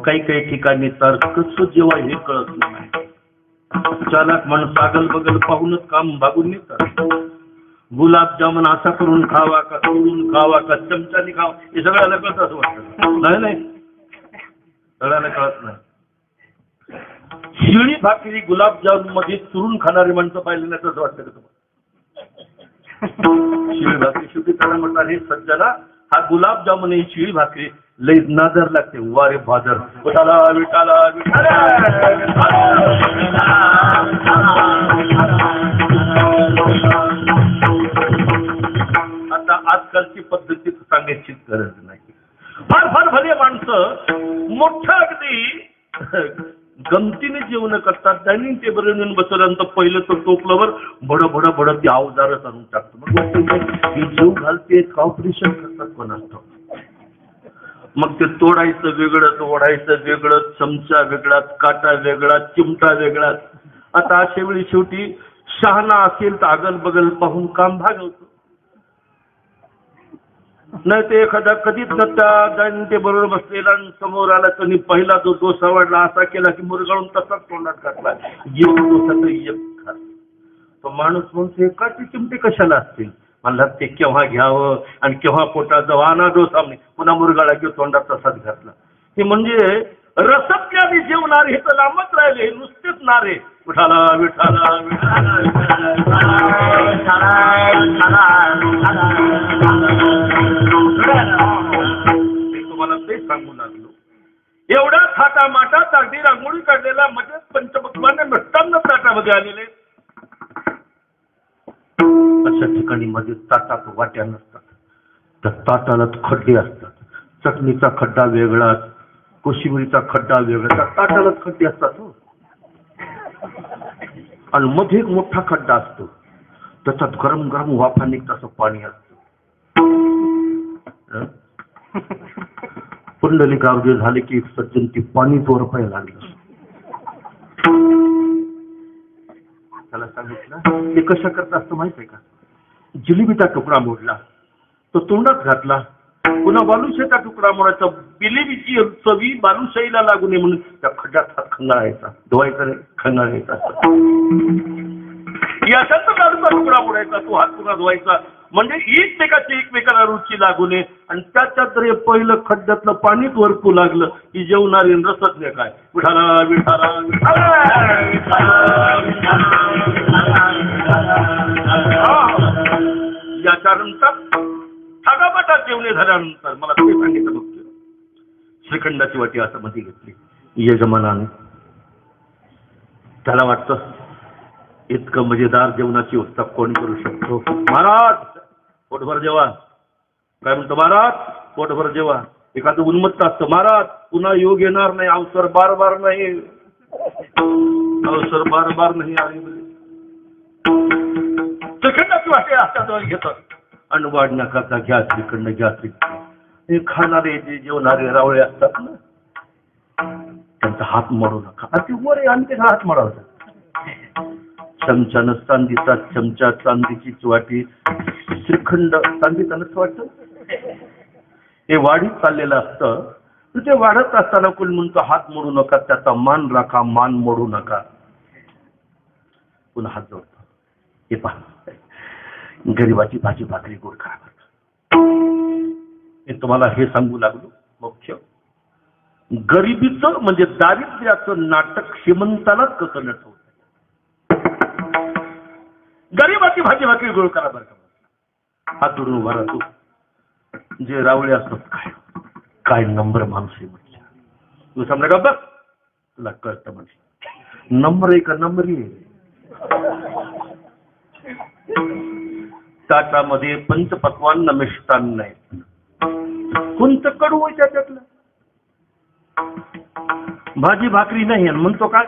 Speaker 2: काही काही ठिकाणी तर कसं जेव्हा हे कळत नाही, चालक माणूस अगल बगल पाहूनच काम भागून येतात. गुलाबजामुन असा करून खावा का, तोडून खावा का, चमच्याने खावा, हे सगळ्याला कळत असं वाटतं. नाही सगळ्याला कळत नाही. शिळी भाकरी गुलाबजामुन मध्ये चुरून खाणारी माणसं पाहिली नाही तसं वाटतं का तुम्हाला. शिळी भाकरी शेवटी त्याला म्हणतात हे सज्जना हा गुलाबजामुन ही शिळी भाकरी लई नादर लागते. वारे भादर विठाला विठाला विठाला. आता आजकालची पद्धती सांगायचीच गरज नाही. फार फार भले माणसं मोठं अगदी गमतीने जेवण करतात. डायनिंग टेबल येऊन बसवल्यानंतर पहिलं तर टोपल्यावर भड भड भड ते अवजारच आणून टाकतो. मग जीव घालते ऑपरेशन करतात पण असतं. मग ते तोडायचं वेगळं, ओढायचं वेगळं, चमचा वेगळा, काटा वेगळा, चिमटा वेगळा. आता अशा वेळी शेवटी शहाणा असेल तर अगल बगल पाहून काम भागवतो. नाही ते एखादा कधीच त्या डायनिंग टेबलवर बसलेला समोर आला त्यांनी पहिला जो डोसा वाढला असा केला की मुरगाळून तसाच तोंडात घातला. एक डोसा तर एक खात. तो माणूस म्हणतो एकाची चिमटे कशाला असतील, म्हणला ते केव्हा घ्यावं आणि केव्हा पोटात जावं. आणा डोसा पुन्हा मुरगाळा किंवा तोंडात तसाच घातला. हे म्हणजे रसत्याने जेवणारे हे तर लांबच राहिले, हे नुसतेच नारे विठाला विठाला तुम्हाला तेच सांगू लागलो. एवढा थाटा माटात अगदी रांगोळी काढलेला म्हणजे पंचपक्वाने मिष्टान्न ताटामध्ये आलेले. अशा ठिकाणी मध्ये ताटात वाट्या नसतात, त्या ताटाला खड्डे असतात. चटणीचा खड्डा वेगळा, कोशिंबीरीचा खड्डा वेगळा, त्या ताटालाच खड्डे असतात. आणि मध्ये एक मोठा खड्डा असतो, त्याच्यात गरम गरम वाफा निघत असं पाणी असतं. पुंडलिक अवघे झाले की एक सज्जन ती पाणी तोरपायला लागलं. त्याला सांगितलं ते कशा करता असतं माहित आहे का. जिलेबीचा तुकडा मोडला, तो तोंडात घातला, पुन्हा बालुशाहीचा तुकडा मोडायचा. जिलेबीची चवी बालुशाहीला लागू नये म्हणून त्या खड्ड्यात हात खंगाळायचा, धुवायचा खंगाळायचा. याच्यात लाडूचा तुकडा मोडायचा, तो हात पुन्हा धुवायचा म्हणजे एकमेकाची एकमेकाला रुची लागू नये. आणि त्याच्यात जर पहिलं खड्ड्यातलं पाणीच वरपू लागलं की जेवणारी रसज्ञ काय विठाला विठाला याच्यानंतर थाटामाटात जेवणे झाल्यानंतर मला ते सांगितलं बघतो. श्रीखंडाची वाटी असं मध्ये घेतली यजमानाने. त्याला वाटतं इतकं मजेदार जेवणाची व्यवस्था कोण करू शकतो? महाराज पोटभर जेवा. काय म्हणतो महाराज? पोटभर जेवा. एखादं उन्मत्त असतं, महाराज पुन्हा योग येणार नाही, अवसर बार बार नाही, अवसर बार बार नाही आले. श्रीखंडाची वाटे हाताजवळ घेतात आणि वाढण्याकरता घ्या श्रीखंड, घ्या श्रीखंड. हे खाणारे जे जेवणारे रावळे असतात ना, त्यांचा हात मोडू नका. अति वर आहे आणि त्याचा हात मोडावचा. चमच्यानं चांदीचा चमचा, चांदीची वाटी, श्रीखंड चांदीचानंच वाटतं. हे वाढीत चाललेलं असतं. तर ते वाढत असताना कोण म्हणतो हात मोडू नका, त्याचा मान राखा, मान मोडू नका. पुन्हा हात जोडतो. हे पहा, गरिबाची भाजी भाकरी गोड करा. मी तुम्हाला हे सांगू लागलो. मुख्य गरिबीचं म्हणजे दारिद्र्याचं नाटक श्रीमंतालाच कसं नटवतं. गरिबाची भाजी भाकरी गोड करा बरं का. हात जोडून उभा राहतो. जे रावळे असतात, काय काय नंबर माणूस आहे म्हटलं. तू समजा का बघ, तुला कळतं म्हणजे नंबर आहे का नंबरी आहे. ताटामध्ये पंचपक्वान्न मिष्टान्न नाही. कोणतं कडू आहे त्याच्यातलं? भाजी भाकरी नाही. आणि म्हणतो काय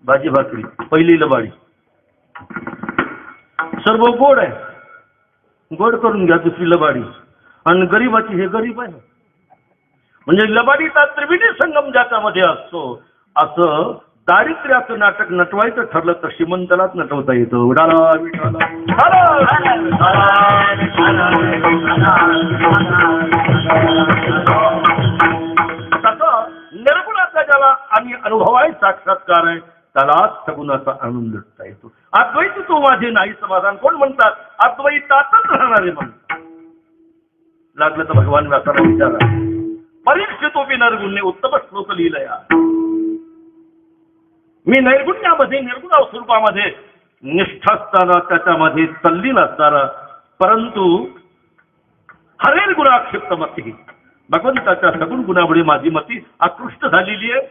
Speaker 2: भाजी भाकरी, पहिली लबाडी, सर्व गोड आहे, गोड करून घ्या. दुसरी लबाडी. आणि गरीबाची, हे गरीब आहे म्हणजे लबाडीचा त्रिवेणी संगम ज्याच्यामध्ये असतो. असं दारिद्र्याचं नाटक नटवायचं ठरलं तर श्रीमंतालाच नटवता येतं. विठाला विठाला तसं निर्गुणाचा ज्याला आणि अनुभवाय साक्षात्कार आहे त्यालाच सगुणाचा आनंद लुटता येतो. अद्वैत तो माझे नाही समाधान कोण म्हणतात? अद्वैतातच राहणारे म्हणतात. लागलं तर भगवान व्यासाला विचारा. परीक्षितोपी नरगुण्य उत्तम श्लोक लिहिलंय. मी नैर्गुण्यामध्ये निर्गुण स्वरूपामध्ये निष्ठा असताना त्याच्यामध्ये तल्लीन असताना, परंतु हरेर गुणाक्षिप्त मती, भगवंताच्या सगुण गुणामुळे माझी मती आकृष्ट झालेली आहे.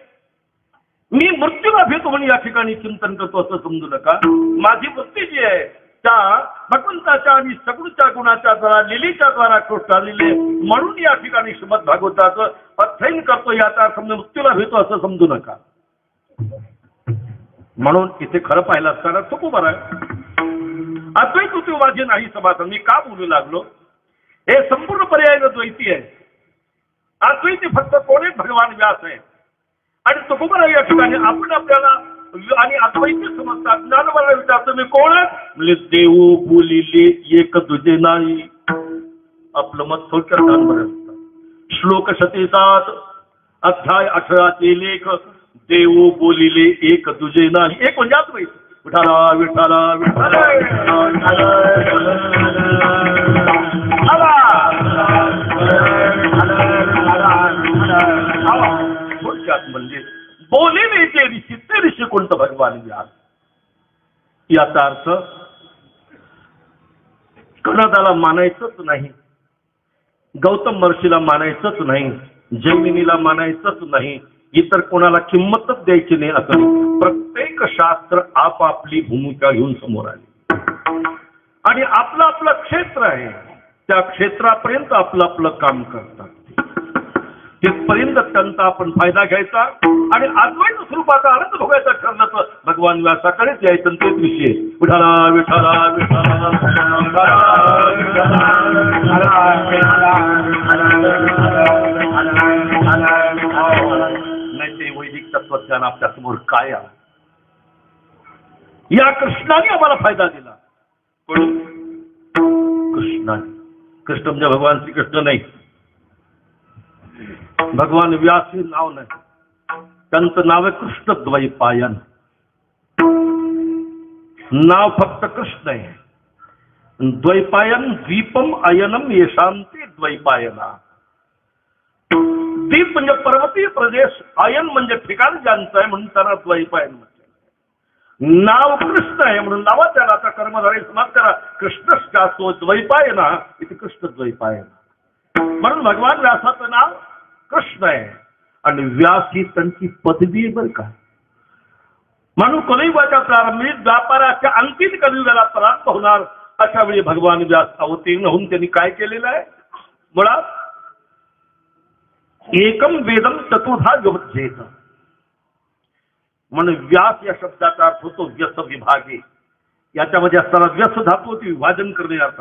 Speaker 2: मी मृत्यूला भेटतो म्हणून या ठिकाणी चिंतन करतो असं समजू नका. माझी वृत्ती जी आहे त्या भगवंताच्या आणि सगुणच्या गुणाच्या द्वारा लिलीच्या द्वारा आकृष्ट झालेली आहे. म्हणून या ठिकाणी श्रीमद भागवताचं अध्ययन करतो. याचा अर्थ मृत्यूला भेटतो असं समजू नका. म्हणून इथे खरं पाहिलं असताना खूप उभं आहे. अद्वैत तू माझे नाही समाधान. मी का बोलू लागलो? हे संपूर्ण पर्याय द्वैती आहे. अद्वैती फक्त कोणीच भगवान व्यास आहे. आणि तुकोबरा या ठिकाणी आपण आपल्याला आणि अद्वैती समजतात. ज्ञानोबाला विचारतो मी कोण आहे? म्हणजे देऊ बोलिले एक तुझे नाही. आपलं मत थोडक्यात ज्ञानोबा. श्लोक 37 अध्याय 18 चे लेख. देऊ बोलिले एक तुझे नाही. एक म्हणजे अद्वैत. विठाला विठाला विठाला थोडक्यात म्हणजे बोलिले ते ऋषी, ते ऋषी कोणतं? भगवान व्यास. याचा अर्थ कणादाला मानायचंच नाही, गौतम महर्षीला मानायचंच नाही, जैमिनीला मानायचंच नाही, इतर कोणाला किंमतच द्यायची नाही असं नाही. प्रत्येक शास्त्र आपापली भूमिका घेऊन समोर आली आणि आपलं आपलं क्षेत्र आहे. त्या क्षेत्रापर्यंत आपलं आपलं काम करतात. तिथपर्यंत त्यांचा आपण फायदा घ्यायचा आणि अद्वैत स्वरूपाचा आनंद भोगायचा ठरलं तर भगवान व्यासाकडेच यायचं. तेच विषय. विठाला विठाला विठाला नाही ते वैदिक तत्वज्ञान आपल्या समोर काय आहे? या कृष्णाने आम्हाला फायदा दिला. कोण? कृष्णाने. कृष्ण म्हणजे भगवान श्रीकृष्ण नाही, भगवान व्यास हे नाव नाही. त्यांचं नाव आहे कृष्ण द्वैपायन. नाव फक्त कृष्ण आहे. द्वैपायन द्वीपम अयनम येशांती द्वैपायना. द्वीप म्हणजे पर्वतीय प्रदेश, अयन म्हणजे ठिकाण ज्यांचं आहे म्हणून त्याला द्वैपायन म्हटलं. नाव कृष्ण आहे म्हणून नावा त्याला आता कर्मधारे समाप्त करा. कृष्णश्चासो द्वैपायना इथे कृष्ण द्वैपायना. म्हणून भगवान व्यासाचं नाव कृष्ण आहे आणि व्यास ही त्यांची पदवी आहे बरं का. म्हणून कलियुगाच्या प्रारंभी व्यापाराच्या अंतिम कलियुगाला प्रारंभ होणार अशा वेळी भगवान व्यास अवतीर्ण होऊन त्यांनी काय केलेलं आहे? मुळात एकम वेदम चतुर्धा विभज्येत म्हणून व्यास या शब्दाचा अर्थ होतो व्यस विभागे. याच्यामध्ये असताना व्यस धातू विभाजन करणे अर्थ